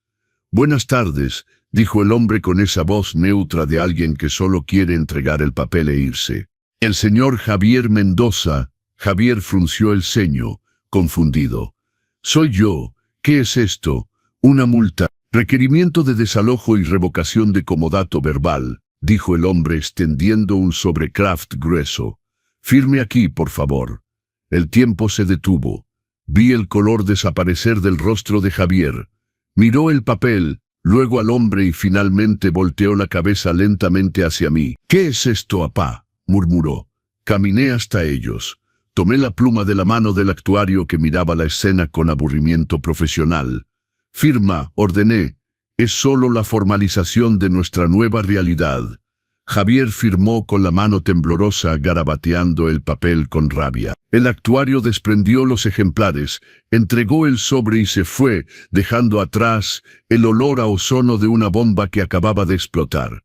«Buenas tardes», dijo el hombre con esa voz neutra de alguien que solo quiere entregar el papel e irse. «El señor Javier Mendoza». Javier frunció el ceño, confundido. «Soy yo. ¿Qué es esto? Una multa. Requerimiento de desalojo y revocación de comodato verbal», dijo el hombre extendiendo un sobrecraft grueso. «Firme aquí, por favor». El tiempo se detuvo. Vi el color desaparecer del rostro de Javier. Miró el papel, luego al hombre y finalmente volteó la cabeza lentamente hacia mí. «¿Qué es esto, apá?», murmuró. Caminé hasta ellos. Tomé la pluma de la mano del actuario que miraba la escena con aburrimiento profesional. «Firma», ordené. «Es solo la formalización de nuestra nueva realidad». Javier firmó con la mano temblorosa, garabateando el papel con rabia. El actuario desprendió los ejemplares, entregó el sobre y se fue, dejando atrás el olor a ozono de una bomba que acababa de explotar.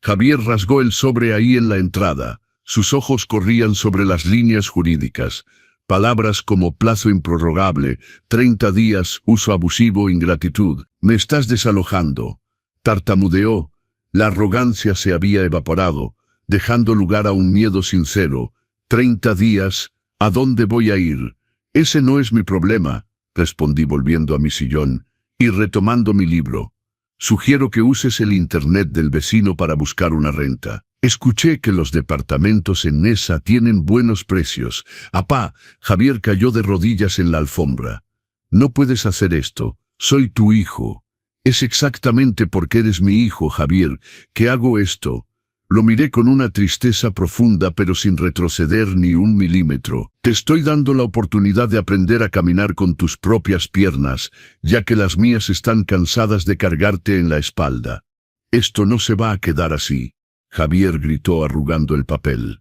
Javier rasgó el sobre ahí en la entrada. Sus ojos corrían sobre las líneas jurídicas. Palabras como plazo improrrogable, 30 días, uso abusivo, ingratitud. Me estás desalojando. Tartamudeó. La arrogancia se había evaporado, dejando lugar a un miedo sincero. 30 días, ¿a dónde voy a ir? Ese no es mi problema, respondí volviendo a mi sillón y retomando mi libro. Sugiero que uses el internet del vecino para buscar una renta. Escuché que los departamentos en Nesa tienen buenos precios. Apá, Javier cayó de rodillas en la alfombra. No puedes hacer esto, soy tu hijo. Es exactamente porque eres mi hijo, Javier, que hago esto. Lo miré con una tristeza profunda pero sin retroceder ni un milímetro. Te estoy dando la oportunidad de aprender a caminar con tus propias piernas, ya que las mías están cansadas de cargarte en la espalda. Esto no se va a quedar así. Javier gritó arrugando el papel.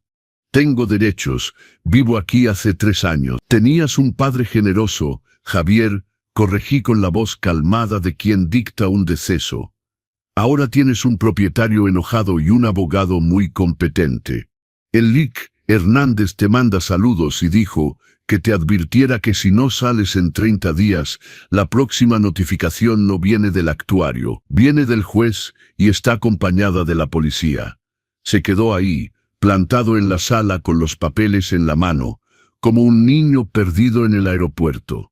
Tengo derechos, vivo aquí hace 3 años. Tenías un padre generoso, Javier, corregí con la voz calmada de quien dicta un deceso. Ahora tienes un propietario enojado y un abogado muy competente. El Lic Hernández te manda saludos y dijo que te advirtiera que si no sales en 30 días, la próxima notificación no viene del actuario, viene del juez y está acompañada de la policía. Se quedó ahí, plantado en la sala con los papeles en la mano, como un niño perdido en el aeropuerto.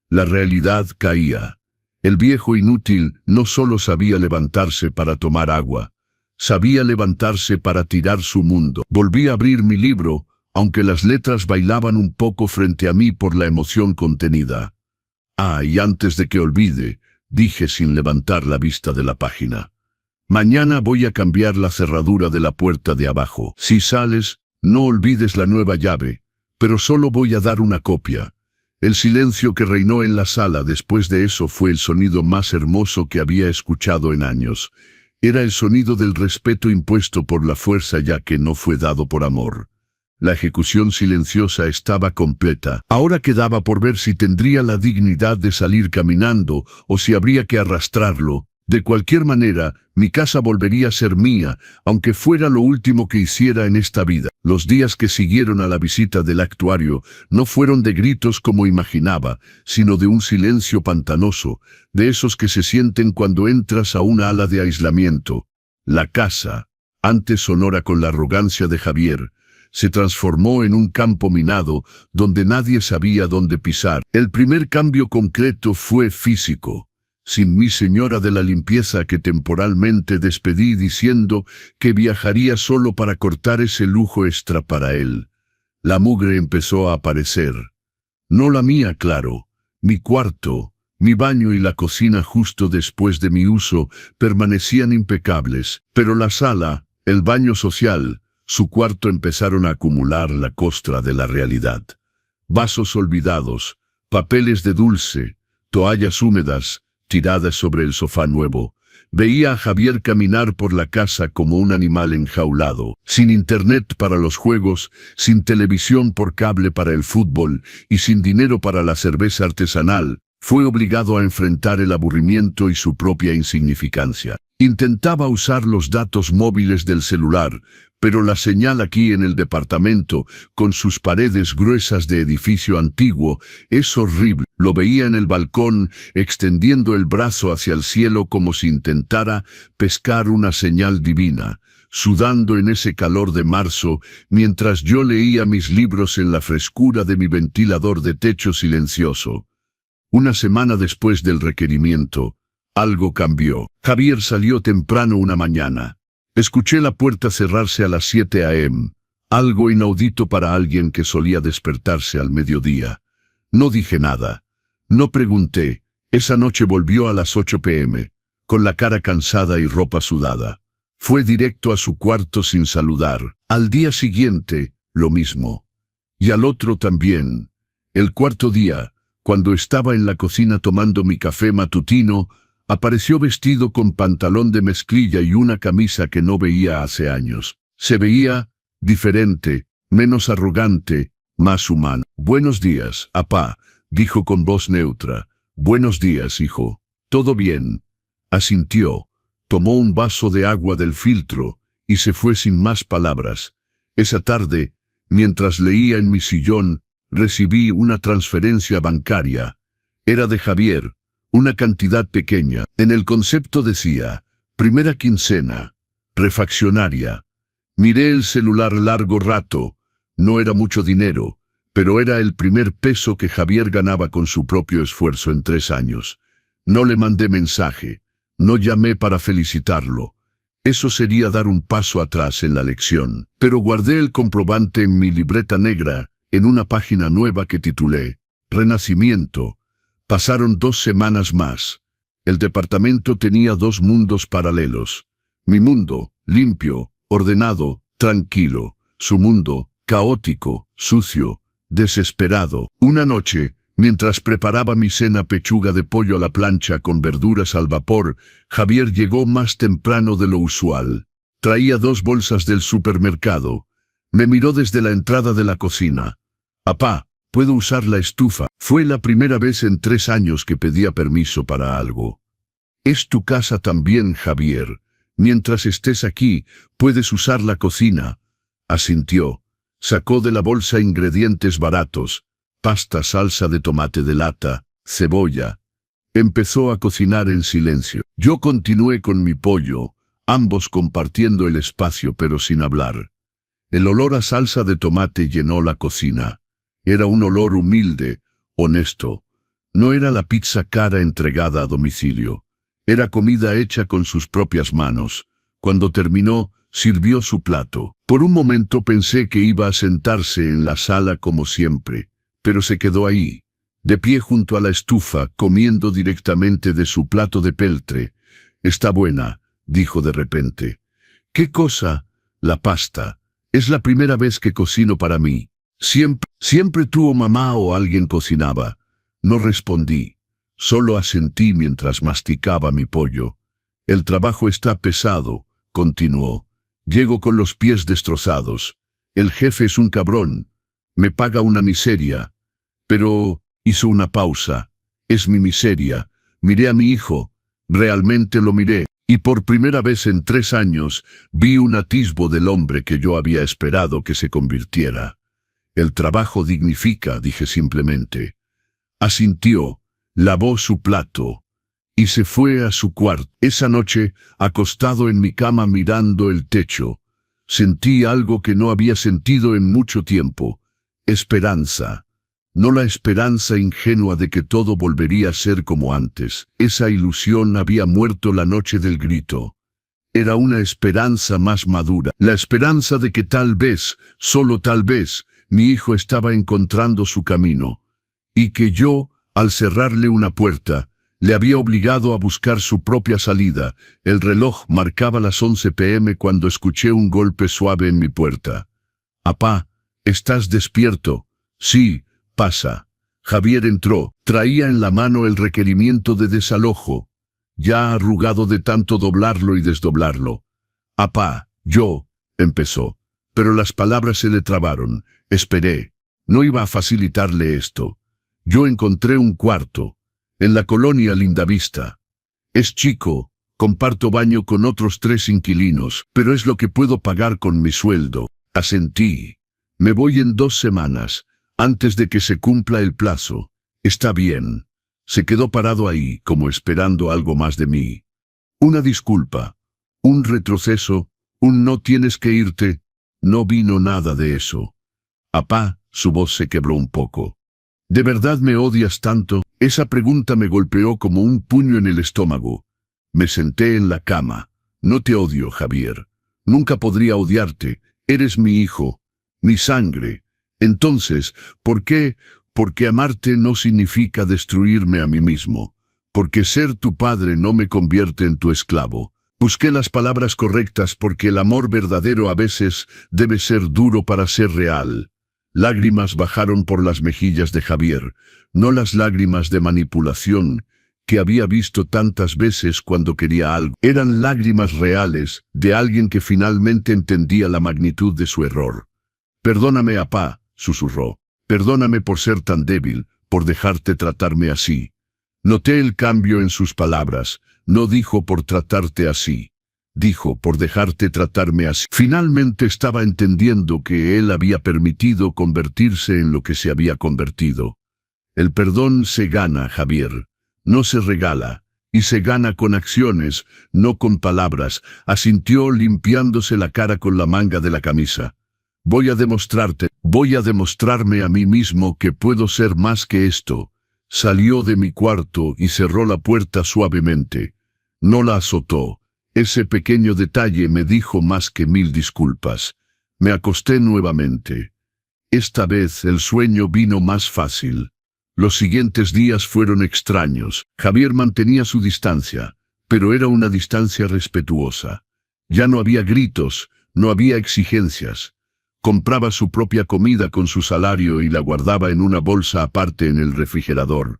La realidad caía. El viejo inútil no solo sabía levantarse para tomar agua, sabía levantarse para tirar su mundo. Volví a abrir mi libro, aunque las letras bailaban un poco frente a mí por la emoción contenida. Y antes de que olvide, dije sin levantar la vista de la página. Mañana voy a cambiar la cerradura de la puerta de abajo. Si sales, no olvides la nueva llave, pero solo voy a dar una copia. El silencio que reinó en la sala después de eso fue el sonido más hermoso que había escuchado en años. Era el sonido del respeto impuesto por la fuerza, ya que no fue dado por amor. La ejecución silenciosa estaba completa. Ahora quedaba por ver si tendría la dignidad de salir caminando o si habría que arrastrarlo. De cualquier manera, mi casa volvería a ser mía, aunque fuera lo último que hiciera en esta vida. Los días que siguieron a la visita del actuario no fueron de gritos como imaginaba, sino de un silencio pantanoso, de esos que se sienten cuando entras a una ala de aislamiento. La casa, antes sonora con la arrogancia de Javier, se transformó en un campo minado donde nadie sabía dónde pisar. El primer cambio concreto fue físico. Sin mi señora de la limpieza, que temporalmente despedí diciendo que viajaría solo para cortar ese lujo extra para él. La mugre empezó a aparecer. No la mía, claro. Mi cuarto, mi baño y la cocina justo después de mi uso permanecían impecables, pero la sala, el baño social, su cuarto empezaron a acumular la costra de la realidad. Vasos olvidados, papeles de dulce, toallas húmedas, tiradas sobre el sofá nuevo. Veía a Javier caminar por la casa como un animal enjaulado, sin internet para los juegos, sin televisión por cable para el fútbol y sin dinero para la cerveza artesanal. Fue obligado a enfrentar el aburrimiento y su propia insignificancia. Intentaba usar los datos móviles del celular, pero la señal aquí en el departamento, con sus paredes gruesas de edificio antiguo, es horrible. Lo veía en el balcón, extendiendo el brazo hacia el cielo como si intentara pescar una señal divina, sudando en ese calor de marzo, mientras yo leía mis libros en la frescura de mi ventilador de techo silencioso. Una semana después del requerimiento, algo cambió. Javier salió temprano una mañana. Escuché la puerta cerrarse a las 7 a.m., algo inaudito para alguien que solía despertarse al mediodía. No dije nada. No pregunté. Esa noche volvió a las 8 p.m., con la cara cansada y ropa sudada. Fue directo a su cuarto sin saludar. Al día siguiente, lo mismo. Y al otro también. El cuarto día, cuando estaba en la cocina tomando mi café matutino, Apareció vestido con pantalón de mezclilla y una camisa que no veía hace años. Se veía diferente, menos arrogante, más humano. «Buenos días, apá», dijo con voz neutra. «Buenos días, hijo. ¿Todo bien?». Asintió, tomó un vaso de agua del filtro y se fue sin más palabras. Esa tarde, mientras leía en mi sillón, recibí una transferencia bancaria. Era de Javier, una cantidad pequeña. En el concepto decía, primera quincena, refaccionaria. Miré el celular largo rato. No era mucho dinero, pero era el primer peso que Javier ganaba con su propio esfuerzo en 3 años. No le mandé mensaje, no llamé para felicitarlo. Eso sería dar un paso atrás en la lección. Pero guardé el comprobante en mi libreta negra, en una página nueva que titulé Renacimiento. Pasaron 2 semanas más. El departamento tenía 2 mundos paralelos. Mi mundo, limpio, ordenado, tranquilo. Su mundo, caótico, sucio, desesperado. Una noche, mientras preparaba mi cena pechuga de pollo a la plancha con verduras al vapor, Javier llegó más temprano de lo usual. Traía 2 bolsas del supermercado. Me miró desde la entrada de la cocina. «Apá, ¿puedo usar la estufa?». Fue la primera vez en 3 años que pedía permiso para algo. «Es tu casa también, Javier. Mientras estés aquí, puedes usar la cocina». Asintió. Sacó de la bolsa ingredientes baratos. Pasta, salsa de tomate de lata, cebolla. Empezó a cocinar en silencio. Yo continué con mi pollo, ambos compartiendo el espacio pero sin hablar. El olor a salsa de tomate llenó la cocina. Era un olor humilde, honesto. No era la pizza cara entregada a domicilio. Era comida hecha con sus propias manos. Cuando terminó, sirvió su plato. Por un momento pensé que iba a sentarse en la sala como siempre. Pero se quedó ahí, de pie junto a la estufa, comiendo directamente de su plato de peltre. «Está buena», dijo de repente. «¿Qué cosa?». «La pasta. Es la primera vez que cocino para mí». Siempre tu mamá o alguien cocinaba». No respondí, solo asentí mientras masticaba mi pollo. «El trabajo está pesado», continuó. «Llego con los pies destrozados. El jefe es un cabrón. Me paga una miseria». «Pero», hizo una pausa, «es mi miseria». Miré a mi hijo, realmente lo miré, y por primera vez en 3 años vi un atisbo del hombre que yo había esperado que se convirtiera. «El trabajo dignifica», dije simplemente. Asintió, lavó su plato, y se fue a su cuarto. Esa noche, acostado en mi cama mirando el techo, sentí algo que no había sentido en mucho tiempo: esperanza. No la esperanza ingenua de que todo volvería a ser como antes. Esa ilusión había muerto la noche del grito. Era una esperanza más madura. La esperanza de que tal vez, solo tal vez, mi hijo estaba encontrando su camino. Y que yo, al cerrarle una puerta, le había obligado a buscar su propia salida. El reloj marcaba las 11 p.m. cuando escuché un golpe suave en mi puerta. «Apá, ¿estás despierto?». «Sí». «Pasa». Javier entró. Traía en la mano el requerimiento de desalojo, ya arrugado de tanto doblarlo y desdoblarlo. «Apá, yo», empezó, pero las palabras se le trabaron. Esperé. No iba a facilitarle esto. «Yo encontré un cuarto, en la colonia Lindavista. Es chico, comparto baño con otros 3 inquilinos, pero es lo que puedo pagar con mi sueldo». Asentí. «Me voy en 2 semanas. Antes de que se cumpla el plazo». «Está bien». Se quedó parado ahí, como esperando algo más de mí. Una disculpa, un retroceso, un «no tienes que irte». No vino nada de eso. «Apá», su voz se quebró un poco. «¿De verdad me odias tanto?». Esa pregunta me golpeó como un puño en el estómago. Me senté en la cama. «No te odio, Javier. Nunca podría odiarte. Eres mi hijo, mi sangre. Entonces, ¿por qué? Porque amarte no significa destruirme a mí mismo. Porque ser tu padre no me convierte en tu esclavo». Busqué las palabras correctas porque el amor verdadero a veces debe ser duro para ser real. Lágrimas bajaron por las mejillas de Javier, no las lágrimas de manipulación que había visto tantas veces cuando quería algo. Eran lágrimas reales de alguien que finalmente entendía la magnitud de su error. «Perdóname, apá», susurró. «Perdóname por ser tan débil, por dejarte tratarme así». Noté el cambio en sus palabras. No dijo por tratarte así. Dijo por dejarte tratarme así. Finalmente estaba entendiendo que él había permitido convertirse en lo que se había convertido. El perdón se gana, Javier. No se regala. Y se gana con acciones, no con palabras, asintió limpiándose la cara con la manga de la camisa. Voy a demostrarme a mí mismo que puedo ser más que esto. Salió de mi cuarto y cerró la puerta suavemente. No la azotó. Ese pequeño detalle me dijo más que 1000 disculpas. Me acosté nuevamente. Esta vez el sueño vino más fácil. Los siguientes días fueron extraños. Javier mantenía su distancia, pero era una distancia respetuosa. Ya no había gritos, no había exigencias. Compraba su propia comida con su salario y la guardaba en una bolsa aparte en el refrigerador.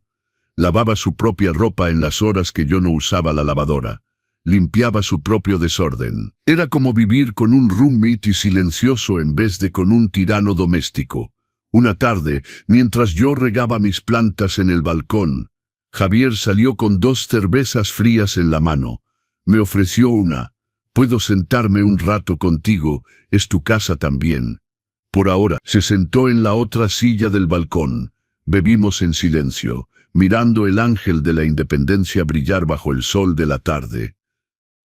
Lavaba su propia ropa en las horas que yo no usaba la lavadora. Limpiaba su propio desorden. Era como vivir con un roommate y silencioso en vez de con un tirano doméstico. Una tarde, mientras yo regaba mis plantas en el balcón, Javier salió con 2 cervezas frías en la mano. Me ofreció una. «Puedo sentarme un rato contigo, es tu casa también». Por ahora, se sentó en la otra silla del balcón. Bebimos en silencio, mirando el ángel de la independencia brillar bajo el sol de la tarde.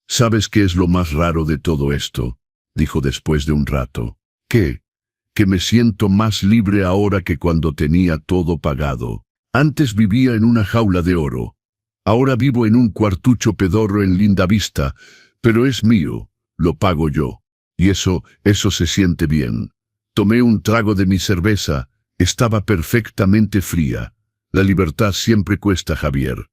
«¿Sabes qué es lo más raro de todo esto?», dijo después de un rato. «¿Qué?». «Que me siento más libre ahora que cuando tenía todo pagado. Antes vivía en una jaula de oro. Ahora vivo en un cuartucho pedorro en Lindavista, pero es mío, lo pago yo. Y eso se siente bien». Tomé un trago de mi cerveza, estaba perfectamente fría. La libertad siempre cuesta, Javier.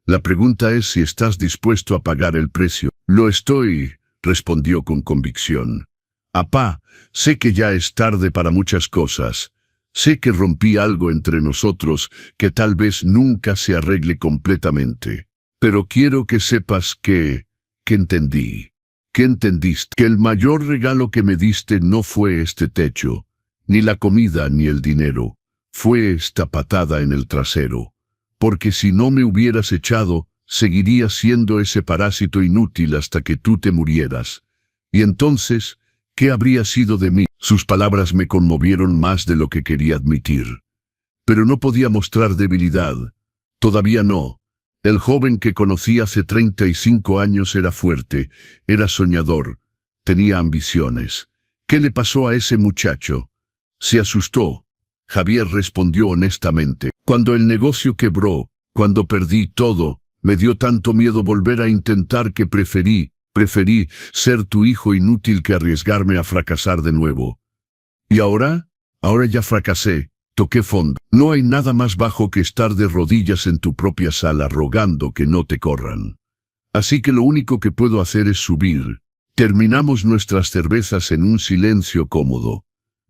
La pregunta es si estás dispuesto a pagar el precio. «Lo estoy», respondió con convicción. «Apá, sé que ya es tarde para muchas cosas. Sé que rompí algo entre nosotros que tal vez nunca se arregle completamente. Pero quiero que sepas que entendí. Que entendiste que el mayor regalo que me diste no fue este techo, ni la comida ni el dinero. Fue esta patada en el trasero. Porque si no me hubieras echado, seguiría siendo ese parásito inútil hasta que tú te murieras. Y entonces, ¿qué habría sido de mí?». Sus palabras me conmovieron más de lo que quería admitir. Pero no podía mostrar debilidad. Todavía no. El joven que conocí hace 35 años era fuerte, era soñador, tenía ambiciones. ¿Qué le pasó a ese muchacho? Se asustó. Javier respondió honestamente. «Cuando el negocio quebró, cuando perdí todo, me dio tanto miedo volver a intentar que preferí ser tu hijo inútil que arriesgarme a fracasar de nuevo. Y ahora ya fracasé, toqué fondo. No hay nada más bajo que estar de rodillas en tu propia sala rogando que no te corran. Así que lo único que puedo hacer es subir». Terminamos nuestras cervezas en un silencio cómodo.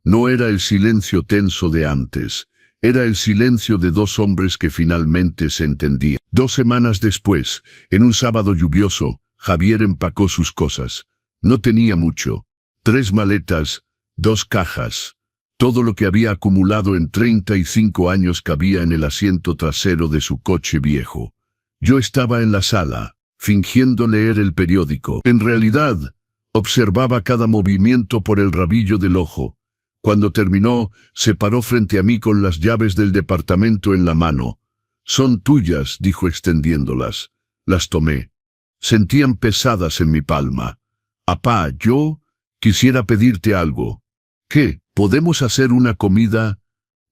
No era el silencio tenso de antes, era el silencio de 2 hombres que finalmente se entendían. 2 semanas después, en un sábado lluvioso, Javier empacó sus cosas. No tenía mucho. 3 maletas, 2 cajas. Todo lo que había acumulado en 35 años cabía en el asiento trasero de su coche viejo. Yo estaba en la sala, fingiendo leer el periódico. En realidad, observaba cada movimiento por el rabillo del ojo. Cuando terminó, se paró frente a mí con las llaves del departamento en la mano. «Son tuyas», dijo extendiéndolas. Las tomé. Sentían pesadas en mi palma. «Apá, yo quisiera pedirte algo». «¿Qué? ¿Podemos hacer una comida?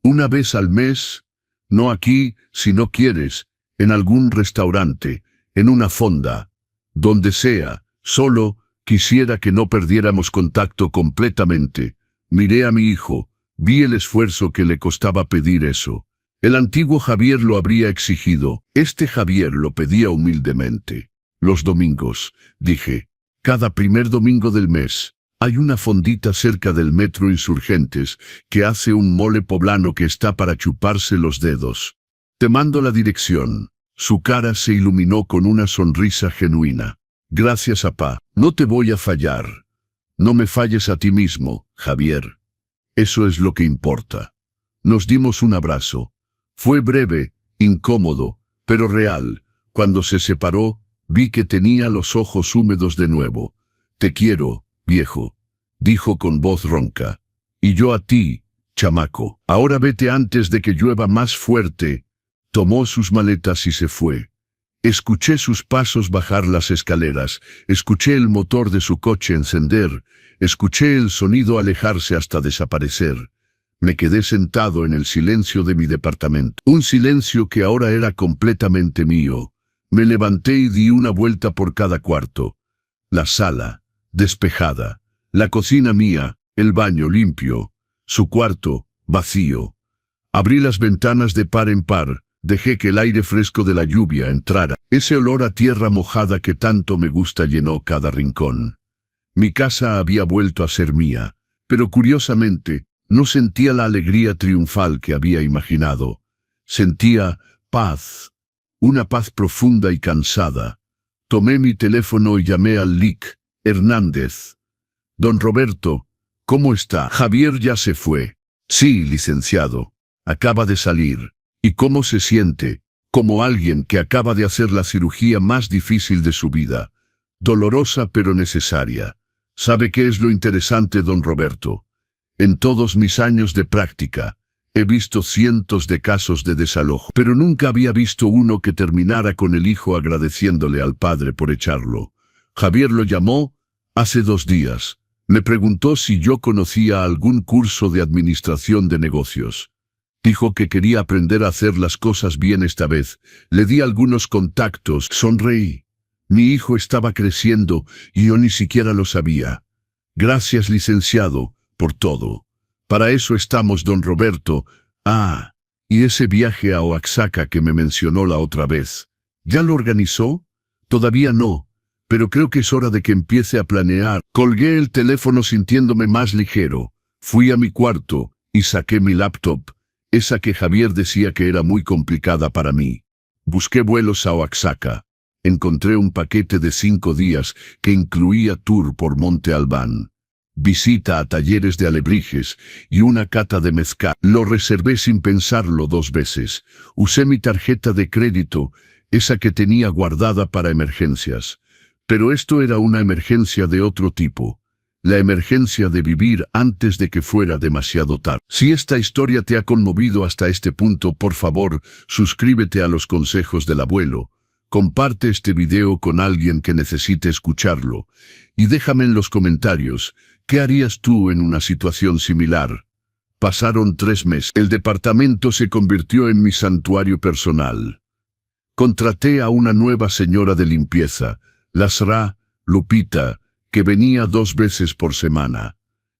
¿Una vez al mes? No aquí, si no quieres, en algún restaurante, en una fonda, donde sea. Solo quisiera que no perdiéramos contacto completamente». Miré a mi hijo, vi el esfuerzo que le costaba pedir eso. El antiguo Javier lo habría exigido, este Javier lo pedía humildemente. «Los domingos», dije, «cada primer domingo del mes, hay una fondita cerca del metro Insurgentes que hace un mole poblano que está para chuparse los dedos. Te mando la dirección». Su cara se iluminó con una sonrisa genuina. Gracias, apá. No te voy a fallar. No me falles a ti mismo, Javier. Eso es lo que importa. Nos dimos un abrazo. Fue breve, incómodo, pero real. Cuando se separó, vi que tenía los ojos húmedos de nuevo. Te quiero, viejo, dijo con voz ronca. Y yo a ti, chamaco. Ahora vete antes de que llueva más fuerte. Tomó sus maletas y se fue. Escuché sus pasos bajar las escaleras, escuché el motor de su coche encender, escuché el sonido alejarse hasta desaparecer. Me quedé sentado en el silencio de mi departamento. Un silencio que ahora era completamente mío. Me levanté y di una vuelta por cada cuarto. La sala, despejada. La cocina mía, el baño limpio. Su cuarto, vacío. Abrí las ventanas de par en par. Dejé que el aire fresco de la lluvia entrara. Ese olor a tierra mojada que tanto me gusta llenó cada rincón. Mi casa había vuelto a ser mía, pero curiosamente, no sentía la alegría triunfal que había imaginado. Sentía paz, una paz profunda y cansada. Tomé mi teléfono y llamé al Lic. Hernández. Don Roberto, ¿cómo está? Javier ya se fue. Sí, licenciado. Acaba de salir. ¿Y cómo se siente? Como alguien que acaba de hacer la cirugía más difícil de su vida. Dolorosa pero necesaria. ¿Sabe qué es lo interesante, don Roberto? En todos mis años de práctica, he visto cientos de casos de desalojo, pero nunca había visto uno que terminara con el hijo agradeciéndole al padre por echarlo. Javier lo llamó hace 2 días. Me preguntó si yo conocía algún curso de administración de negocios. Dijo que quería aprender a hacer las cosas bien esta vez. Le di algunos contactos. Sonreí. Mi hijo estaba creciendo y yo ni siquiera lo sabía. Gracias, licenciado, por todo. Para eso estamos, don Roberto. Ah, y ese viaje a Oaxaca que me mencionó la otra vez. ¿Ya lo organizó? Todavía no, pero creo que es hora de que empiece a planear. Colgué el teléfono sintiéndome más ligero. Fui a mi cuarto y saqué mi laptop. Esa que Javier decía que era muy complicada para mí. Busqué vuelos a Oaxaca. Encontré un paquete de 5 días que incluía tour por Monte Albán, visita a talleres de alebrijes y una cata de mezcal. Lo reservé sin pensarlo 2 veces. Usé mi tarjeta de crédito, esa que tenía guardada para emergencias. Pero esto era una emergencia de otro tipo. La emergencia de vivir antes de que fuera demasiado tarde. Si esta historia te ha conmovido hasta este punto, por favor, suscríbete a los consejos del abuelo, comparte este video con alguien que necesite escucharlo, y déjame en los comentarios, ¿qué harías tú en una situación similar? Pasaron 3 meses. El departamento se convirtió en mi santuario personal. Contraté a una nueva señora de limpieza, la Sra. Lupita, que venía 2 veces por semana.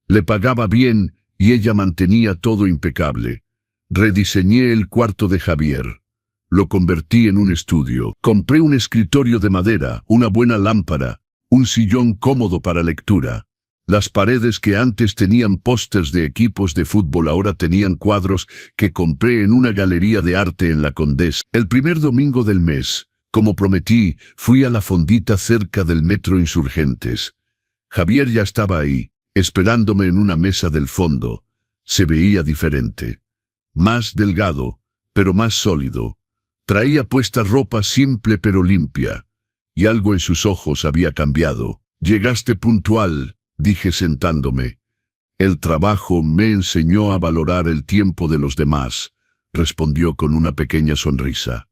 Le pagaba bien y ella mantenía todo impecable. Rediseñé el cuarto de Javier. Lo convertí en un estudio. Compré un escritorio de madera, una buena lámpara, un sillón cómodo para lectura. Las paredes que antes tenían pósters de equipos de fútbol ahora tenían cuadros que compré en una galería de arte en La Condesa. El primer domingo del mes, como prometí, fui a la fondita cerca del Metro Insurgentes. Javier ya estaba ahí, esperándome en una mesa del fondo. Se veía diferente. Más delgado, pero más sólido. Traía puesta ropa simple pero limpia. Y algo en sus ojos había cambiado. Llegaste puntual, dije sentándome. El trabajo me enseñó a valorar el tiempo de los demás, respondió con una pequeña sonrisa.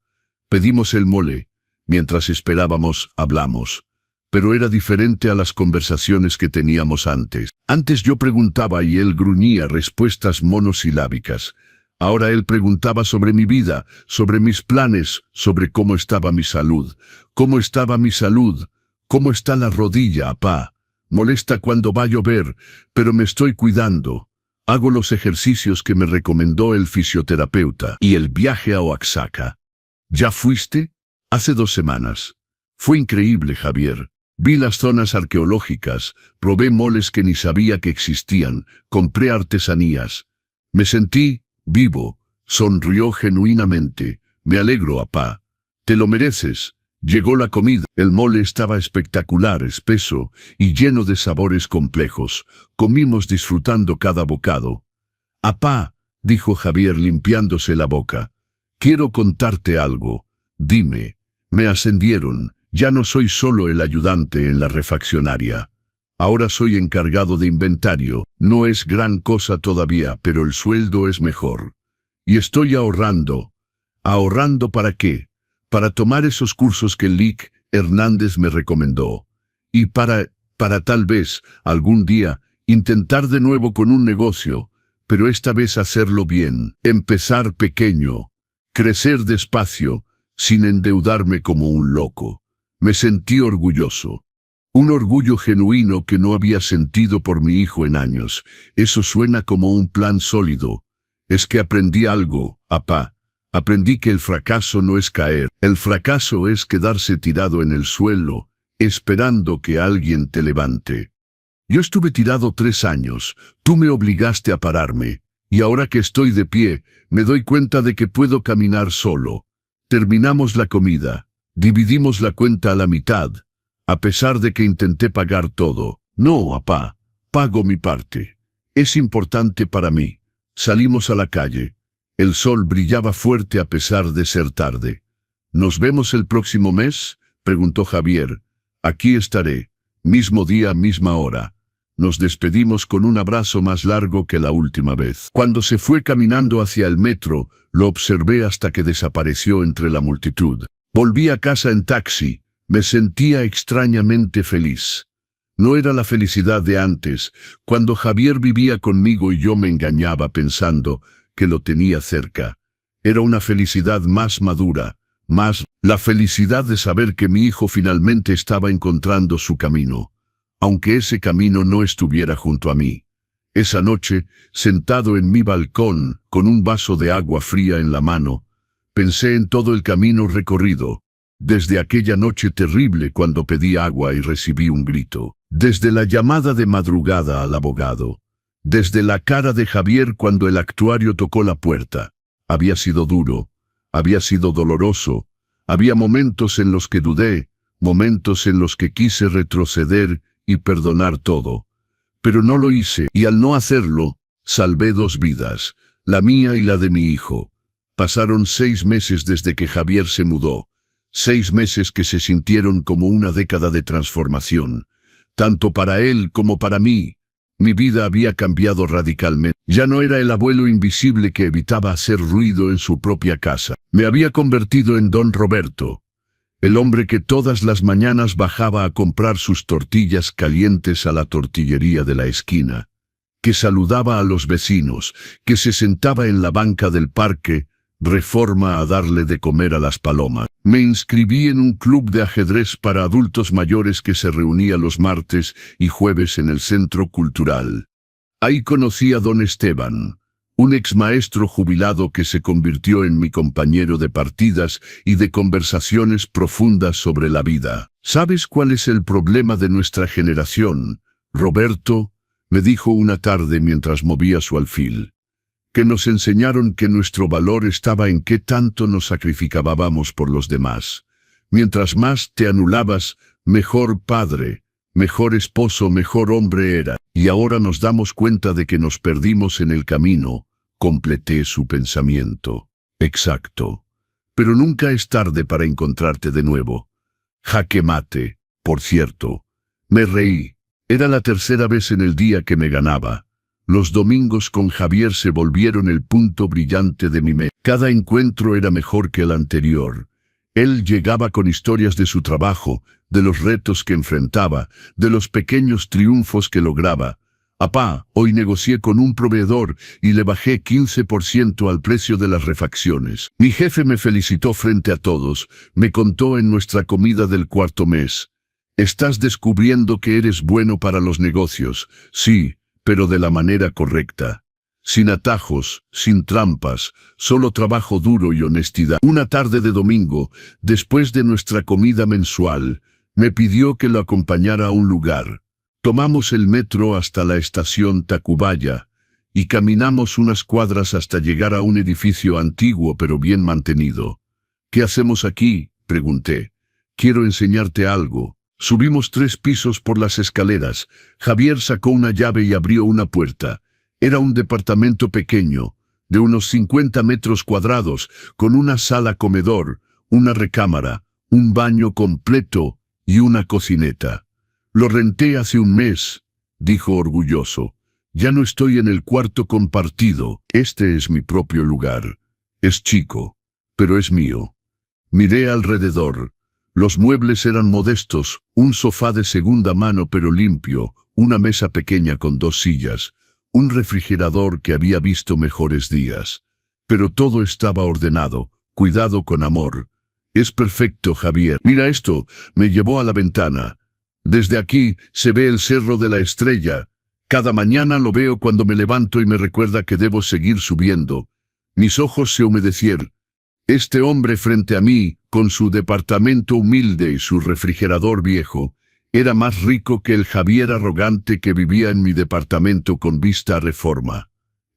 Pedimos el mole. Mientras esperábamos, hablamos. Pero era diferente a las conversaciones que teníamos antes. Antes yo preguntaba y él gruñía respuestas monosilábicas. Ahora él preguntaba sobre mi vida, sobre mis planes, sobre cómo estaba mi salud. ¿Cómo estaba mi salud? ¿Cómo está la rodilla, apá? Molesta cuando va a llover, pero me estoy cuidando. Hago los ejercicios que me recomendó el fisioterapeuta. ¿Y el viaje a Oaxaca? ¿Ya fuiste? Hace 2 semanas. Fue increíble, Javier. Vi las zonas arqueológicas, probé moles que ni sabía que existían, compré artesanías. Me sentí vivo, sonrió genuinamente. Me alegro, apá. Te lo mereces. Llegó la comida. El mole estaba espectacular, espeso y lleno de sabores complejos. Comimos disfrutando cada bocado. «Apá», dijo Javier limpiándose la boca, «quiero contarte algo. Dime». Me ascendieron. Ya no soy solo el ayudante en la refaccionaria. Ahora soy encargado de inventario. No es gran cosa todavía, pero el sueldo es mejor. Y estoy ahorrando. ¿Ahorrando para qué? Para tomar esos cursos que Lic Hernández me recomendó. Y para tal vez, algún día, intentar de nuevo con un negocio, pero esta vez hacerlo bien. Empezar pequeño. Crecer despacio, sin endeudarme como un loco. Me sentí orgulloso. Un orgullo genuino que no había sentido por mi hijo en años. Eso suena como un plan sólido. Es que aprendí algo, apá. Aprendí que el fracaso no es caer. El fracaso es quedarse tirado en el suelo, esperando que alguien te levante. Yo estuve tirado 3 años. Tú me obligaste a pararme. Y ahora que estoy de pie, me doy cuenta de que puedo caminar solo. Terminamos la comida. Dividimos la cuenta a la mitad. A pesar de que intenté pagar todo. No, apá. Pago mi parte. Es importante para mí. Salimos a la calle. El sol brillaba fuerte a pesar de ser tarde. ¿Nos vemos el próximo mes?, preguntó Javier. Aquí estaré. Mismo día, misma hora. Nos despedimos con un abrazo más largo que la última vez. Cuando se fue caminando hacia el metro, lo observé hasta que desapareció entre la multitud. Volví a casa en taxi. Me sentía extrañamente feliz. No era la felicidad de antes, cuando Javier vivía conmigo y yo me engañaba pensando que lo tenía cerca. Era una felicidad más madura, más la felicidad de saber que mi hijo finalmente estaba encontrando su camino, aunque ese camino no estuviera junto a mí. Esa noche, sentado en mi balcón, con un vaso de agua fría en la mano, pensé en todo el camino recorrido, desde aquella noche terrible cuando pedí agua y recibí un grito, desde la llamada de madrugada al abogado, desde la cara de Javier cuando el actuario tocó la puerta. Había sido duro, había sido doloroso, había momentos en los que dudé, momentos en los que quise retroceder y perdonar todo. Pero no lo hice, y al no hacerlo, salvé 2 vidas, la mía y la de mi hijo. Pasaron 6 meses desde que Javier se mudó, 6 meses que se sintieron como una década de transformación, tanto para él como para mí. Mi vida había cambiado radicalmente. Ya no era el abuelo invisible que evitaba hacer ruido en su propia casa. Me había convertido en Don Roberto, el hombre que todas las mañanas bajaba a comprar sus tortillas calientes a la tortillería de la esquina, que saludaba a los vecinos, que se sentaba en la banca del parque Reforma a darle de comer a las palomas. Me inscribí en un club de ajedrez para adultos mayores que se reunía los martes y jueves en el Centro Cultural. Ahí conocí a don Esteban, un exmaestro jubilado que se convirtió en mi compañero de partidas y de conversaciones profundas sobre la vida. ¿Sabes cuál es el problema de nuestra generación, Roberto?, me dijo una tarde mientras movía su alfil. Que nos enseñaron que nuestro valor estaba en qué tanto nos sacrificábamos por los demás. Mientras más te anulabas, mejor padre, mejor esposo, mejor hombre era. Y ahora nos damos cuenta de que nos perdimos en el camino. Completé su pensamiento. Exacto. Pero nunca es tarde para encontrarte de nuevo. Jaque mate, por cierto. Me reí. Era la 3ª vez en el día que me ganaba. Los domingos con Javier se volvieron el punto brillante de mi mes. Cada encuentro era mejor que el anterior. Él llegaba con historias de su trabajo, de los retos que enfrentaba, de los pequeños triunfos que lograba. Apá, hoy negocié con un proveedor y le bajé 15% al precio de las refacciones. Mi jefe me felicitó frente a todos, me contó en nuestra comida del 4º mes. Estás descubriendo que eres bueno para los negocios. Sí, pero de la manera correcta. Sin atajos, sin trampas, solo trabajo duro y honestidad. Una tarde de domingo, después de nuestra comida mensual, me pidió que lo acompañara a un lugar. Tomamos el metro hasta la estación Tacubaya y caminamos unas cuadras hasta llegar a un edificio antiguo pero bien mantenido. ¿Qué hacemos aquí?, Pregunté. Quiero enseñarte algo. Subimos 3 pisos por las escaleras. Javier sacó una llave y abrió una puerta. Era un departamento pequeño, de unos 50 metros cuadrados, con una sala comedor, una recámara, un baño completo y una cocineta. Lo renté hace un mes, dijo orgulloso. Ya no estoy en el cuarto compartido. Este es mi propio lugar. Es chico, pero es mío. Miré alrededor. Los muebles eran modestos, un sofá de segunda mano pero limpio, una mesa pequeña con 2 sillas, un refrigerador que había visto mejores días. Pero todo estaba ordenado, cuidado con amor. Es perfecto, Javier. Mira esto, me llevó a la ventana. Desde aquí se ve el Cerro de la Estrella. Cada mañana lo veo cuando me levanto y me recuerda que debo seguir subiendo. Mis ojos se humedecieron. Este hombre frente a mí, con su departamento humilde y su refrigerador viejo, era más rico que el Javier arrogante que vivía en mi departamento con vista a Reforma.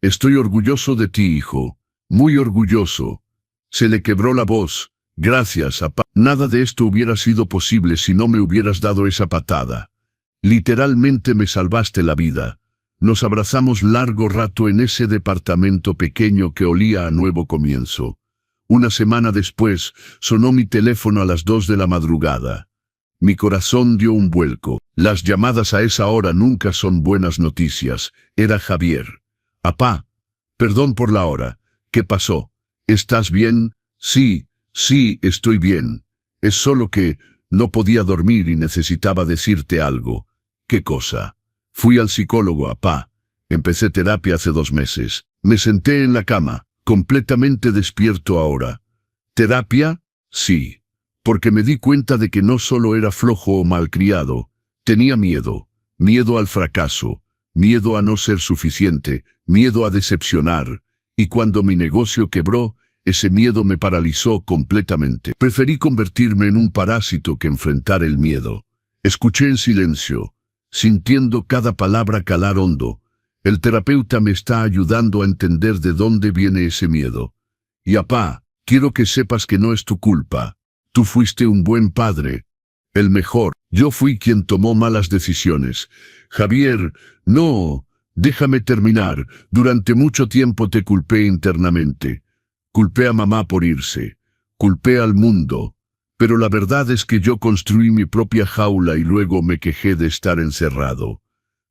Estoy orgulloso de ti, hijo. Muy orgulloso. Se le quebró la voz. Gracias, papá. Nada de esto hubiera sido posible si no me hubieras dado esa patada. Literalmente me salvaste la vida. Nos abrazamos largo rato en ese departamento pequeño que olía a nuevo comienzo. Una semana después, sonó mi teléfono a las 2 de la madrugada. Mi corazón dio un vuelco. Las llamadas a esa hora nunca son buenas noticias. Era Javier. Apá, perdón por la hora. ¿Qué pasó? ¿Estás bien? Sí, estoy bien. Es solo que no podía dormir y necesitaba decirte algo. ¿Qué cosa? Fui al psicólogo, apá. Empecé terapia hace 2 meses. Me senté en la cama. Completamente despierto ahora. ¿Terapia? Sí. Porque me di cuenta de que no solo era flojo o malcriado. Tenía miedo. Miedo al fracaso. Miedo a no ser suficiente. Miedo a decepcionar. Y cuando mi negocio quebró, ese miedo me paralizó completamente. Preferí convertirme en un parásito que enfrentar el miedo. Escuché en silencio, sintiendo cada palabra calar hondo. El terapeuta me está ayudando a entender de dónde viene ese miedo. Y apá, quiero que sepas que no es tu culpa. Tú fuiste un buen padre. El mejor. Yo fui quien tomó malas decisiones. Javier, no. Déjame terminar. Durante mucho tiempo te culpé internamente. Culpé a mamá por irse. Culpé al mundo. Pero la verdad es que yo construí mi propia jaula y luego me quejé de estar encerrado.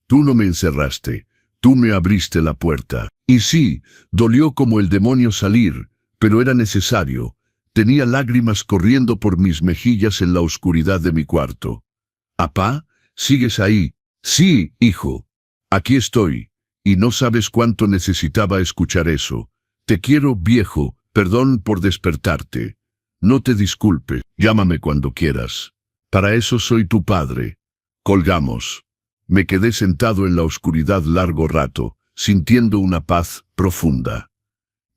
Tú no me encerraste. Tú me abriste la puerta. Y sí, dolió como el demonio salir, pero era necesario. Tenía lágrimas corriendo por mis mejillas en la oscuridad de mi cuarto. Apá, ¿sigues ahí? Sí, hijo. Aquí estoy. Y no sabes cuánto necesitaba escuchar eso. Te quiero, viejo. Perdón por despertarte. No te disculpes. Llámame cuando quieras. Para eso soy tu padre. Colgamos. Me quedé sentado en la oscuridad largo rato, sintiendo una paz profunda.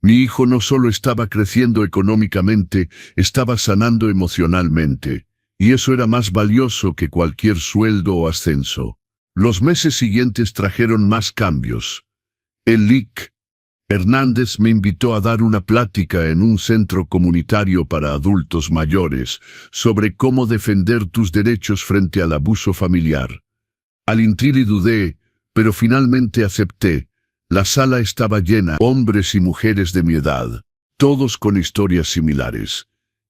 Mi hijo no solo estaba creciendo económicamente, estaba sanando emocionalmente, y eso era más valioso que cualquier sueldo o ascenso. Los meses siguientes trajeron más cambios. El Lic. Hernández me invitó a dar una plática en un centro comunitario para adultos mayores sobre cómo defender tus derechos frente al abuso familiar. Al intril y dudé, pero finalmente acepté. La sala estaba llena, hombres y mujeres de mi edad, todos con historias similares.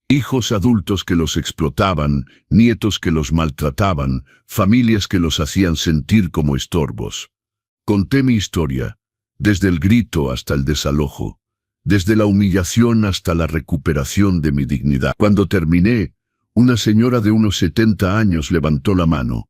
Hijos adultos que los explotaban, nietos que los maltrataban, familias que los hacían sentir como estorbos. Conté mi historia, desde el grito hasta el desalojo, desde la humillación hasta la recuperación de mi dignidad. Cuando terminé, una señora de unos 70 años levantó la mano.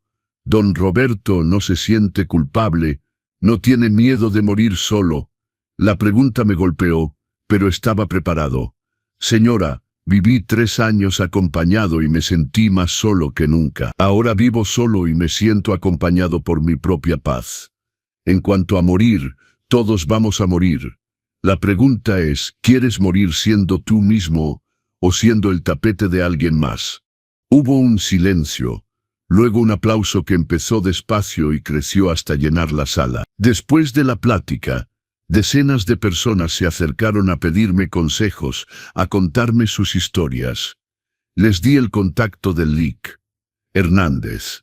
Don Roberto no se siente culpable, no tiene miedo de morir solo. La pregunta me golpeó, pero estaba preparado. Señora, viví 3 años acompañado y me sentí más solo que nunca. Ahora vivo solo y me siento acompañado por mi propia paz. En cuanto a morir, todos vamos a morir. La pregunta es, ¿quieres morir siendo tú mismo o siendo el tapete de alguien más? Hubo un silencio. Luego un aplauso que empezó despacio y creció hasta llenar la sala. Después de la plática, decenas de personas se acercaron a pedirme consejos, a contarme sus historias. Les di el contacto del Lic. Hernández.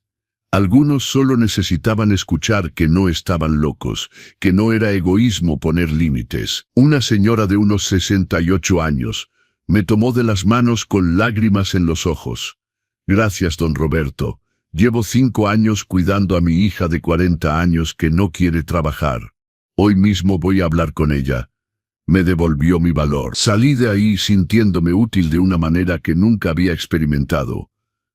Algunos solo necesitaban escuchar que no estaban locos, que no era egoísmo poner límites. Una señora de unos 68 años me tomó de las manos con lágrimas en los ojos. Gracias, don Roberto. Llevo 5 años cuidando a mi hija de 40 años que no quiere trabajar. Hoy mismo voy a hablar con ella. Me devolvió mi valor. Salí de ahí sintiéndome útil de una manera que nunca había experimentado.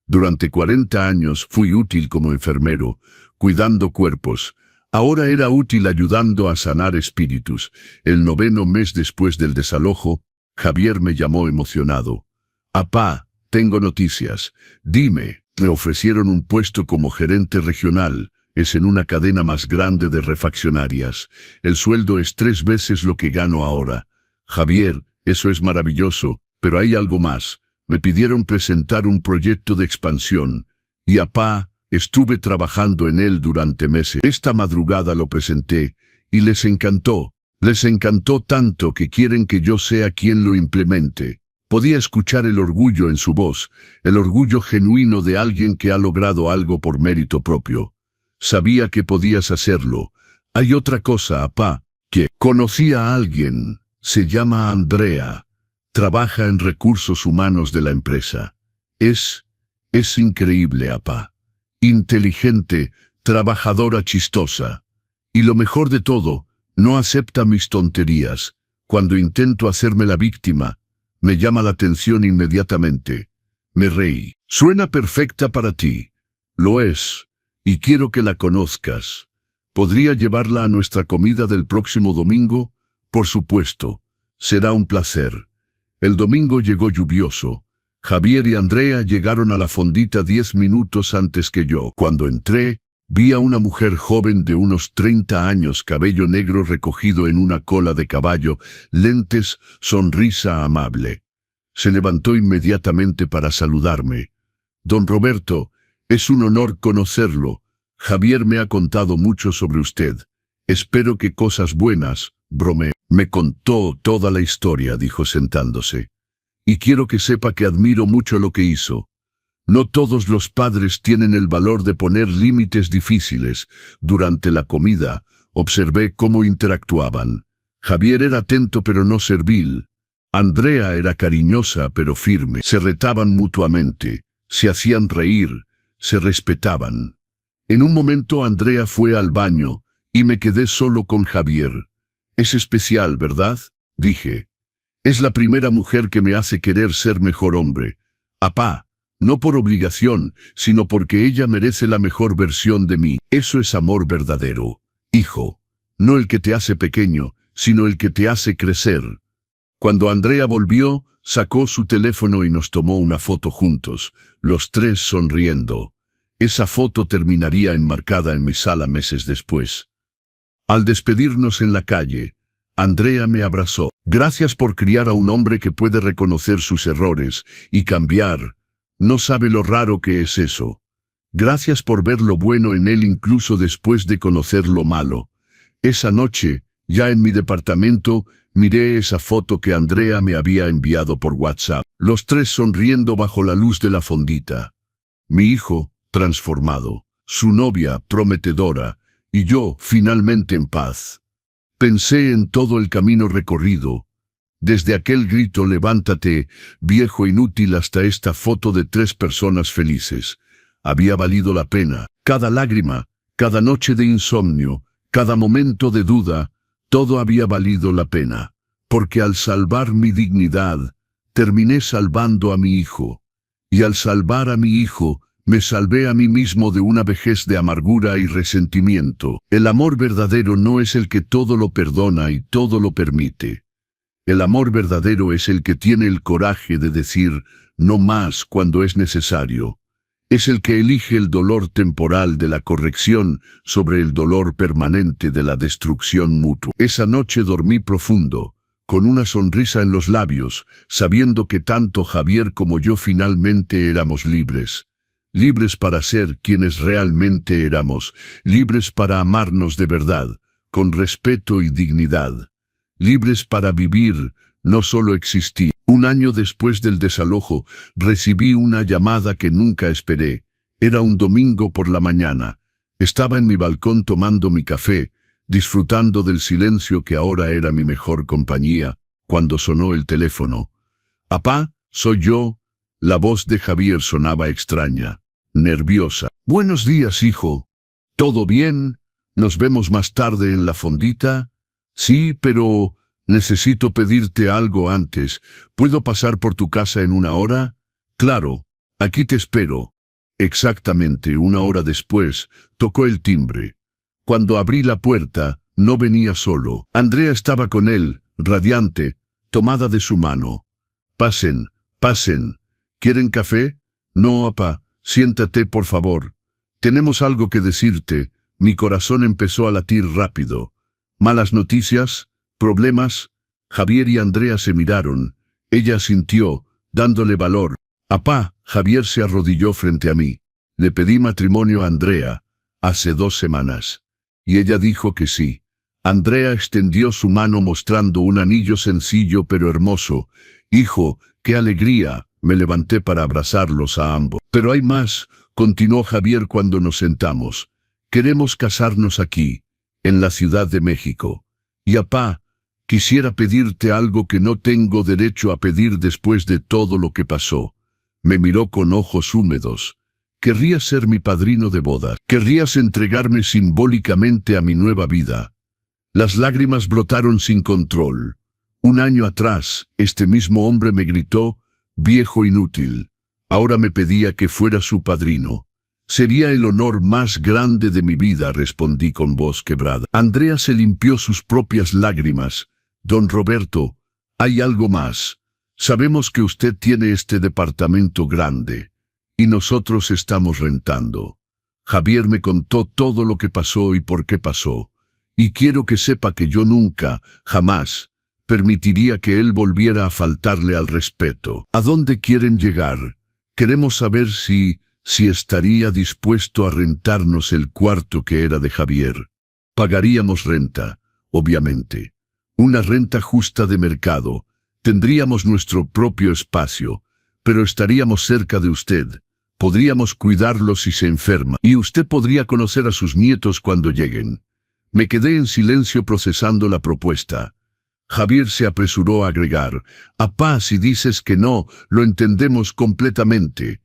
Durante 40 años fui útil como enfermero, cuidando cuerpos. Ahora era útil ayudando a sanar espíritus. El 9º mes después del desalojo, Javier me llamó emocionado. «Apá, tengo noticias. Dime». Me ofrecieron un puesto como gerente regional. Es en una cadena más grande de refaccionarias. El sueldo es 3 veces lo que gano ahora. Javier, eso es maravilloso, pero hay algo más. Me pidieron presentar un proyecto de expansión. Y apá, estuve trabajando en él durante meses. Esta madrugada lo presenté, y les encantó. Les encantó tanto que quieren que yo sea quien lo implemente. Podía escuchar el orgullo en su voz, el orgullo genuino de alguien que ha logrado algo por mérito propio. Sabía que podías hacerlo. Hay otra cosa, apá, que conocí a alguien. Se llama Andrea. Trabaja en recursos humanos de la empresa. Es increíble, apá. Inteligente, trabajadora chistosa. Y lo mejor de todo, no acepta mis tonterías. Cuando intento hacerme la víctima, me llama la atención inmediatamente. Me reí. Suena perfecta para ti. Lo es. Y quiero que la conozcas. ¿Podría llevarla a nuestra comida del próximo domingo? Por supuesto. Será un placer. El domingo llegó lluvioso. Javier y Andrea llegaron a la fondita 10 minutos antes que yo. Cuando entré, vi a una mujer joven de unos 30 años, cabello negro recogido en una cola de caballo, lentes, sonrisa amable. Se levantó inmediatamente para saludarme. «Don Roberto, es un honor conocerlo. Javier me ha contado mucho sobre usted. Espero que cosas buenas», bromeó. «Me contó toda la historia», dijo sentándose. «Y quiero que sepa que admiro mucho lo que hizo. No todos los padres tienen el valor de poner límites difíciles. Durante la comida, observé cómo interactuaban. Javier era atento pero no servil. Andrea era cariñosa pero firme. Se retaban mutuamente, se hacían reír, se respetaban. En un momento Andrea fue al baño y me quedé solo con Javier. «Es especial, ¿verdad?», dije. «Es la primera mujer que me hace querer ser mejor hombre. Apá, no por obligación, sino porque ella merece la mejor versión de mí. Eso es amor verdadero, hijo. No el que te hace pequeño, sino el que te hace crecer». Cuando Andrea volvió, sacó su teléfono y nos tomó una foto juntos, los 3 sonriendo. Esa foto terminaría enmarcada en mi sala meses después. Al despedirnos en la calle, Andrea me abrazó. «Gracias por criar a un hombre que puede reconocer sus errores y cambiar. No sabe lo raro que es eso. Gracias por ver lo bueno en él incluso después de conocer lo malo». Esa noche, ya en mi departamento, miré esa foto que Andrea me había enviado por WhatsApp. Los 3 sonriendo bajo la luz de la fondita. Mi hijo, transformado. Su novia, prometedora. Y yo, finalmente en paz. Pensé en todo el camino recorrido. Desde aquel grito «levántate, viejo inútil» hasta esta foto de 3 personas felices. Había valido la pena. Cada lágrima, cada noche de insomnio, cada momento de duda, todo había valido la pena. Porque al salvar mi dignidad, terminé salvando a mi hijo. Y al salvar a mi hijo, me salvé a mí mismo de una vejez de amargura y resentimiento. El amor verdadero no es el que todo lo perdona y todo lo permite. El amor verdadero es el que tiene el coraje de decir no más cuando es necesario. Es el que elige el dolor temporal de la corrección sobre el dolor permanente de la destrucción mutua. Esa noche dormí profundo, con una sonrisa en los labios, sabiendo que tanto Javier como yo finalmente éramos libres. Libres para ser quienes realmente éramos, libres para amarnos de verdad, con respeto y dignidad. Libres para vivir, no solo existí. Un año después del desalojo, recibí una llamada que nunca esperé. Era un domingo por la mañana. Estaba en mi balcón tomando mi café, disfrutando del silencio que ahora era mi mejor compañía, cuando sonó el teléfono. «Apá, soy yo». La voz de Javier sonaba extraña, nerviosa. «Buenos días, hijo. ¿Todo bien? ¿Nos vemos más tarde en la fondita?» «Sí, pero necesito pedirte algo antes. ¿Puedo pasar por tu casa en una hora?» «Claro, aquí te espero». Exactamente una hora después, tocó el timbre. Cuando abrí la puerta, no venía solo. Andrea estaba con él, radiante, tomada de su mano. «Pasen, pasen. ¿Quieren café?» «No, apá, siéntate por favor. Tenemos algo que decirte». Mi corazón empezó a latir rápido. «¿Malas noticias? ¿Problemas?» Javier y Andrea se miraron. Ella sintió, dándole valor. «Apá», Javier se arrodilló frente a mí. «Le pedí matrimonio a Andrea, hace 2 semanas. Y ella dijo que sí». Andrea extendió su mano mostrando un anillo sencillo pero hermoso. «Hijo, qué alegría». Me levanté para abrazarlos a ambos. «Pero hay más», continuó Javier cuando nos sentamos. «Queremos casarnos aquí, en la Ciudad de México. Y apá, quisiera pedirte algo que no tengo derecho a pedir después de todo lo que pasó». Me miró con ojos húmedos. «¿Querrías ser mi padrino de boda? ¿Querrías entregarme simbólicamente a mi nueva vida?» Las lágrimas brotaron sin control. Un año atrás, este mismo hombre me gritó, «viejo inútil». Ahora me pedía que fuera su padrino. «Sería el honor más grande de mi vida», respondí con voz quebrada. Andrea se limpió sus propias lágrimas. «Don Roberto, hay algo más. Sabemos que usted tiene este departamento grande, y nosotros estamos rentando». Javier me contó todo lo que pasó y por qué pasó. Y quiero que sepa que yo nunca, jamás, permitiría que él volviera a faltarle al respeto. ¿A dónde quieren llegar? Queremos saber si estaría dispuesto a rentarnos el cuarto que era de Javier. Pagaríamos renta, obviamente. Una renta justa de mercado. Tendríamos nuestro propio espacio, pero estaríamos cerca de usted. Podríamos cuidarlo si se enferma, y usted podría conocer a sus nietos cuando lleguen. Me quedé en silencio procesando la propuesta. Javier se apresuró a agregar, «Apá, si dices que no, lo entendemos completamente.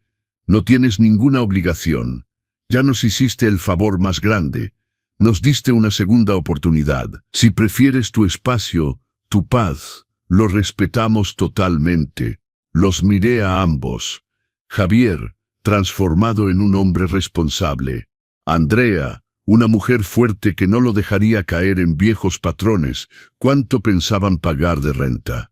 No tienes ninguna obligación. Ya nos hiciste el favor más grande. Nos diste una segunda oportunidad. Si prefieres tu espacio, tu paz, lo respetamos totalmente». Los miré a ambos. Javier, transformado en un hombre responsable. Andrea, una mujer fuerte que no lo dejaría caer en viejos patrones. ¿Cuánto pensaban pagar de renta?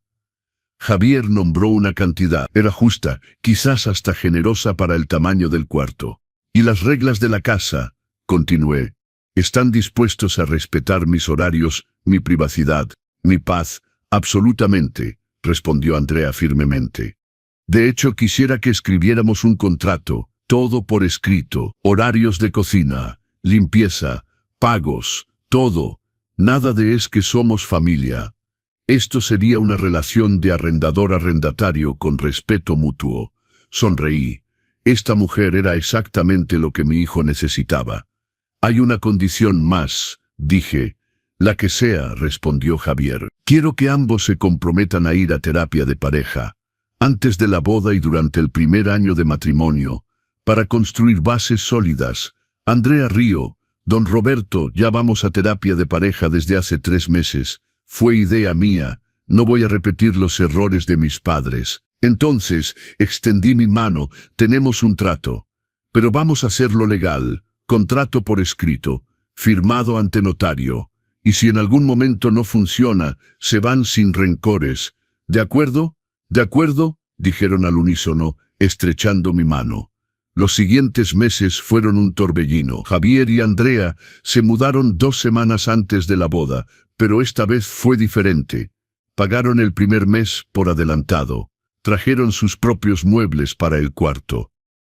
Javier nombró una cantidad. Era justa, quizás hasta generosa para el tamaño del cuarto. «Y las reglas de la casa», continué. «¿Están dispuestos a respetar mis horarios, mi privacidad, mi paz?» «Absolutamente», respondió Andrea firmemente. «De hecho, quisiera que escribiéramos un contrato, todo por escrito, horarios de cocina, limpieza, pagos, todo. Nada de es que somos familia. Esto sería una relación de arrendador-arrendatario con respeto mutuo». Sonreí. Esta mujer era exactamente lo que mi hijo necesitaba. «Hay una condición más», dije. «La que sea», respondió Javier. «Quiero que ambos se comprometan a ir a terapia de pareja, antes de la boda y durante el primer año de matrimonio, para construir bases sólidas». Andrea rió. «Don Roberto, ya vamos a terapia de pareja desde hace 3 meses. Fue idea mía. No voy a repetir los errores de mis padres». Entonces, extendí mi mano. «Tenemos un trato. Pero vamos a hacerlo legal. Contrato por escrito, firmado ante notario. Y si en algún momento no funciona, se van sin rencores. ¿De acuerdo?» «De acuerdo», dijeron al unísono, estrechando mi mano. Los siguientes meses fueron un torbellino. Javier y Andrea se mudaron 2 semanas antes de la boda, pero esta vez fue diferente. Pagaron el primer mes por adelantado. Trajeron sus propios muebles para el cuarto.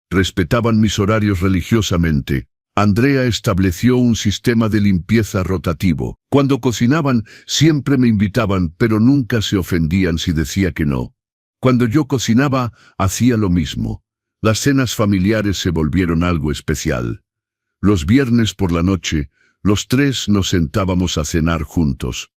Respetaban mis horarios religiosamente. Andrea estableció un sistema de limpieza rotativo. Cuando cocinaban, siempre me invitaban, pero nunca se ofendían si decía que no. Cuando yo cocinaba, hacía lo mismo. Las cenas familiares se volvieron algo especial. Los viernes por la noche, los tres nos sentábamos a cenar juntos.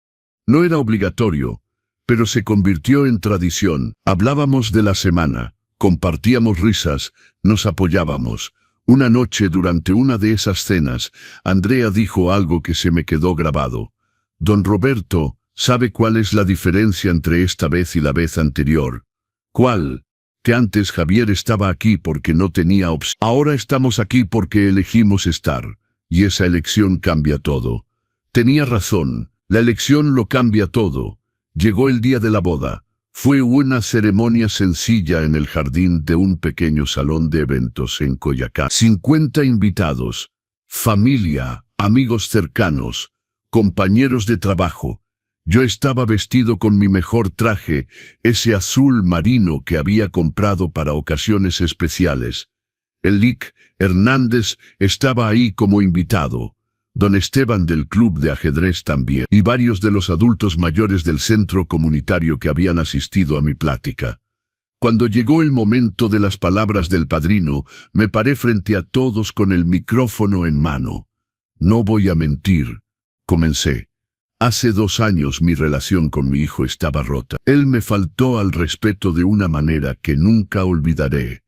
No era obligatorio, pero se convirtió en tradición. Hablábamos de la semana, compartíamos risas, nos apoyábamos. Una noche durante una de esas cenas, Andrea dijo algo que se me quedó grabado. Don Roberto, ¿sabe cuál es la diferencia entre esta vez y la vez anterior? ¿Cuál? Que antes Javier estaba aquí porque no tenía opción. Ahora estamos aquí porque elegimos estar, y esa elección cambia todo. Tenía razón, la elección lo cambia todo. Llegó el día de la boda. Fue una ceremonia sencilla en el jardín de un pequeño salón de eventos en Coyacán. 50 invitados, familia, amigos cercanos, compañeros de trabajo. Yo estaba vestido con mi mejor traje, ese azul marino que había comprado para ocasiones especiales. El Lic Hernández estaba ahí como invitado. Don Esteban del club de ajedrez también, y varios de los adultos mayores del centro comunitario que habían asistido a mi plática. Cuando llegó el momento de las palabras del padrino, me paré frente a todos con el micrófono en mano. No voy a mentir, comencé. Hace 2 años mi relación con mi hijo estaba rota. Él me faltó al respeto de una manera que nunca olvidaré.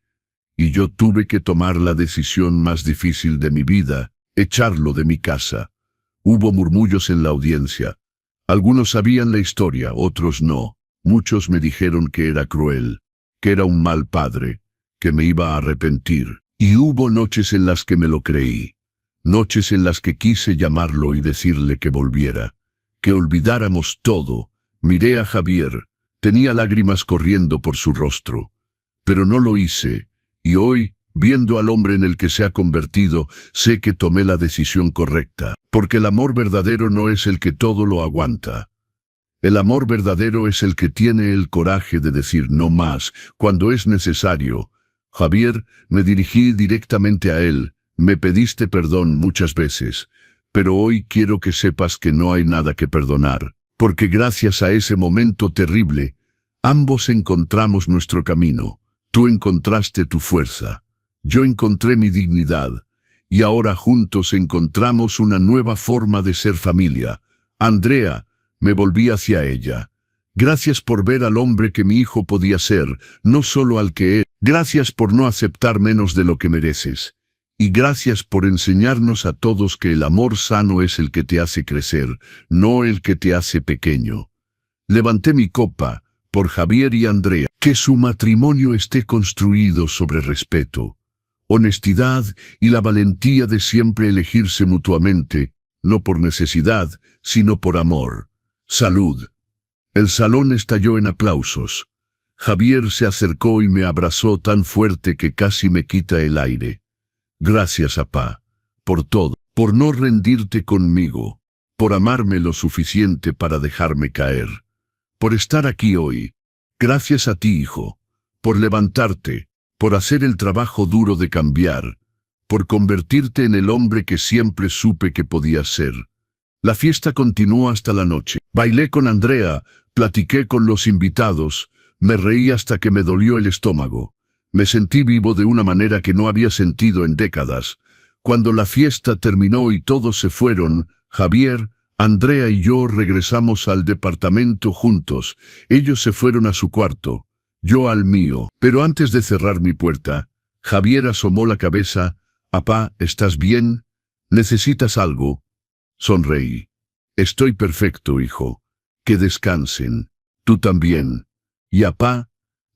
Y yo tuve que tomar la decisión más difícil de mi vida, echarlo de mi casa. Hubo murmullos en la audiencia. Algunos sabían la historia, otros no. Muchos me dijeron que era cruel, que era un mal padre, que me iba a arrepentir. Y hubo noches en las que me lo creí. Noches en las que quise llamarlo y decirle que volviera, que olvidáramos todo. Miré a Javier, tenía lágrimas corriendo por su rostro. Pero no lo hice, y hoy, viendo al hombre en el que se ha convertido, sé que tomé la decisión correcta, porque el amor verdadero no es el que todo lo aguanta. El amor verdadero es el que tiene el coraje de decir no más cuando es necesario. Javier, me dirigí directamente a él, me pediste perdón muchas veces, pero hoy quiero que sepas que no hay nada que perdonar, porque gracias a ese momento terrible, ambos encontramos nuestro camino. Tú encontraste tu fuerza. Yo encontré mi dignidad, y ahora juntos encontramos una nueva forma de ser familia. Andrea, me volví hacia ella. Gracias por ver al hombre que mi hijo podía ser, no solo al que es. Gracias por no aceptar menos de lo que mereces. Y gracias por enseñarnos a todos que el amor sano es el que te hace crecer, no el que te hace pequeño. Levanté mi copa, por Javier y Andrea, que su matrimonio esté construido sobre respeto, honestidad y la valentía de siempre elegirse mutuamente, no por necesidad, sino por amor. Salud. El salón estalló en aplausos. Javier se acercó y me abrazó tan fuerte que casi me quita el aire. Gracias, apá, por todo, por no rendirte conmigo, por amarme lo suficiente para dejarme caer, por estar aquí hoy. Gracias a ti, hijo, por levantarte, por hacer el trabajo duro de cambiar, por convertirte en el hombre que siempre supe que podías ser. La fiesta continuó hasta la noche. Bailé con Andrea, platiqué con los invitados, me reí hasta que me dolió el estómago. Me sentí vivo de una manera que no había sentido en décadas. Cuando la fiesta terminó y todos se fueron, Javier, Andrea y yo regresamos al departamento juntos. Ellos se fueron a su cuarto, yo al mío. Pero antes de cerrar mi puerta, Javier asomó la cabeza. «Apá, ¿estás bien? ¿Necesitas algo?» Sonreí. «Estoy perfecto, hijo. Que descansen. Tú también. Y apá,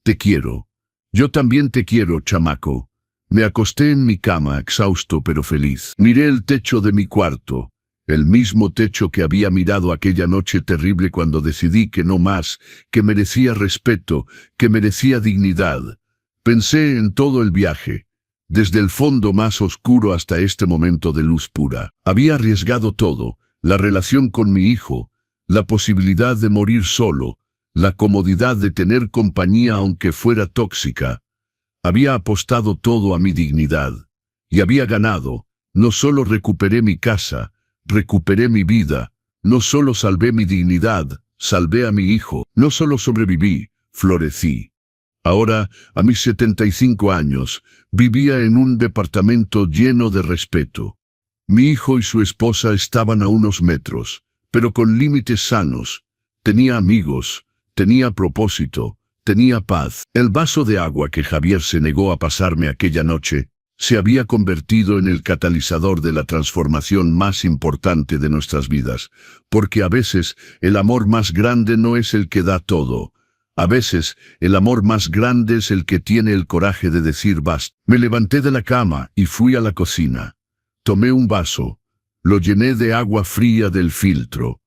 te quiero. Yo también te quiero, chamaco». Me acosté en mi cama, exhausto pero feliz. Miré el techo de mi cuarto. El mismo techo que había mirado aquella noche terrible cuando decidí que no más, que merecía respeto, que merecía dignidad. Pensé en todo el viaje, desde el fondo más oscuro hasta este momento de luz pura. Había arriesgado todo, la relación con mi hijo, la posibilidad de morir solo, la comodidad de tener compañía aunque fuera tóxica. Había apostado todo a mi dignidad, y había ganado. No solo recuperé mi casa, recuperé mi vida. No solo salvé mi dignidad, salvé a mi hijo. No solo sobreviví, florecí. Ahora, a mis 75 años, vivía en un departamento lleno de respeto. Mi hijo y su esposa estaban a unos metros, pero con límites sanos. Tenía amigos, tenía propósito, tenía paz. El vaso de agua que Javier se negó a pasarme aquella noche se había convertido en el catalizador de la transformación más importante de nuestras vidas, porque a veces el amor más grande no es el que da todo. A veces el amor más grande es el que tiene el coraje de decir basta. Me levanté de la cama y fui a la cocina. Tomé un vaso, lo llené de agua fría del filtro.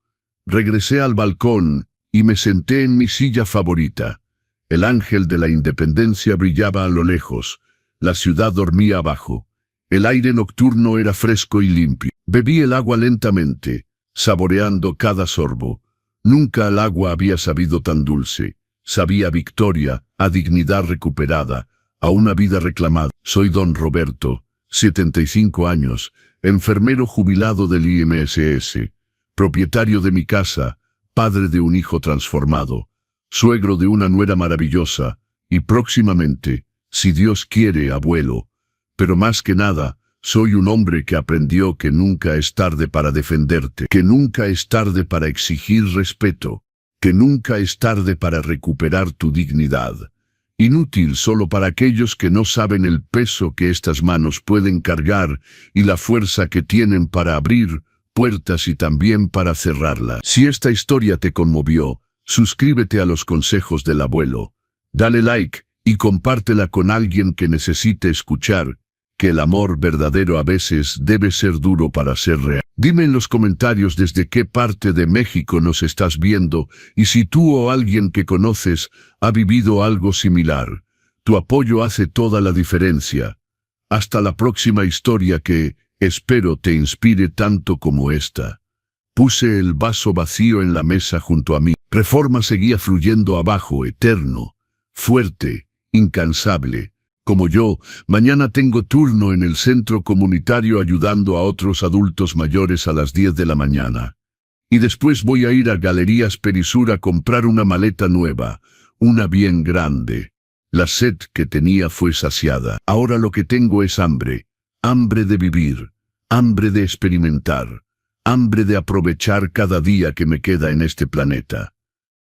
Regresé al balcón y me senté en mi silla favorita. El ángel de la independencia brillaba a lo lejos. La ciudad dormía abajo. El aire nocturno era fresco y limpio. Bebí el agua lentamente, saboreando cada sorbo. Nunca el agua había sabido tan dulce. Sabía a victoria, a dignidad recuperada, a una vida reclamada. Soy don Roberto, 75 años, enfermero jubilado del IMSS, propietario de mi casa, padre de un hijo transformado, suegro de una nuera maravillosa, y próximamente, si Dios quiere, abuelo. Pero más que nada, soy un hombre que aprendió que nunca es tarde para defenderte, que nunca es tarde para exigir respeto, que nunca es tarde para recuperar tu dignidad. Inútil solo para aquellos que no saben el peso que estas manos pueden cargar y la fuerza que tienen para abrir puertas y también para cerrarlas. Si esta historia te conmovió, suscríbete a los consejos del abuelo, dale like y compártela con alguien que necesite escuchar que el amor verdadero a veces debe ser duro para ser real. Dime en los comentarios desde qué parte de México nos estás viendo y si tú o alguien que conoces ha vivido algo similar. Tu apoyo hace toda la diferencia. Hasta la próxima historia que, espero, te inspire tanto como esta. Puse el vaso vacío en la mesa junto a mí. Reforma seguía fluyendo abajo, eterno, fuerte, incansable. Como yo, mañana tengo turno en el centro comunitario ayudando a otros adultos mayores a las 10 de la mañana. Y después voy a ir a Galerías Perisur a comprar una maleta nueva, una bien grande. La sed que tenía fue saciada. Ahora lo que tengo es hambre. Hambre de vivir, hambre de experimentar, hambre de aprovechar cada día que me queda en este planeta.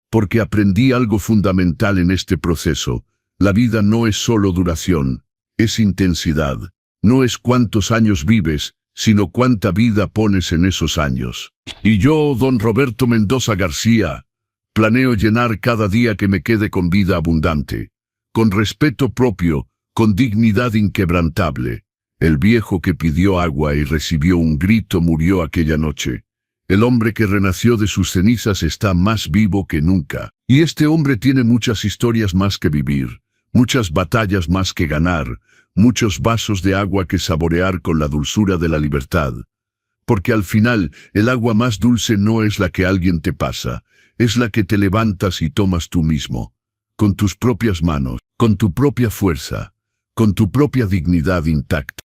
Porque aprendí algo fundamental en este proceso. La vida no es solo duración, es intensidad. No es cuántos años vives, sino cuánta vida pones en esos años. Y yo, don Roberto Mendoza García, planeo llenar cada día que me quede con vida abundante, con respeto propio, con dignidad inquebrantable. El viejo que pidió agua y recibió un grito murió aquella noche. El hombre que renació de sus cenizas está más vivo que nunca. Y este hombre tiene muchas historias más que vivir. Muchas batallas más que ganar, muchos vasos de agua que saborear con la dulzura de la libertad. Porque al final, el agua más dulce no es la que alguien te pasa, es la que te levantas y tomas tú mismo, con tus propias manos, con tu propia fuerza, con tu propia dignidad intacta.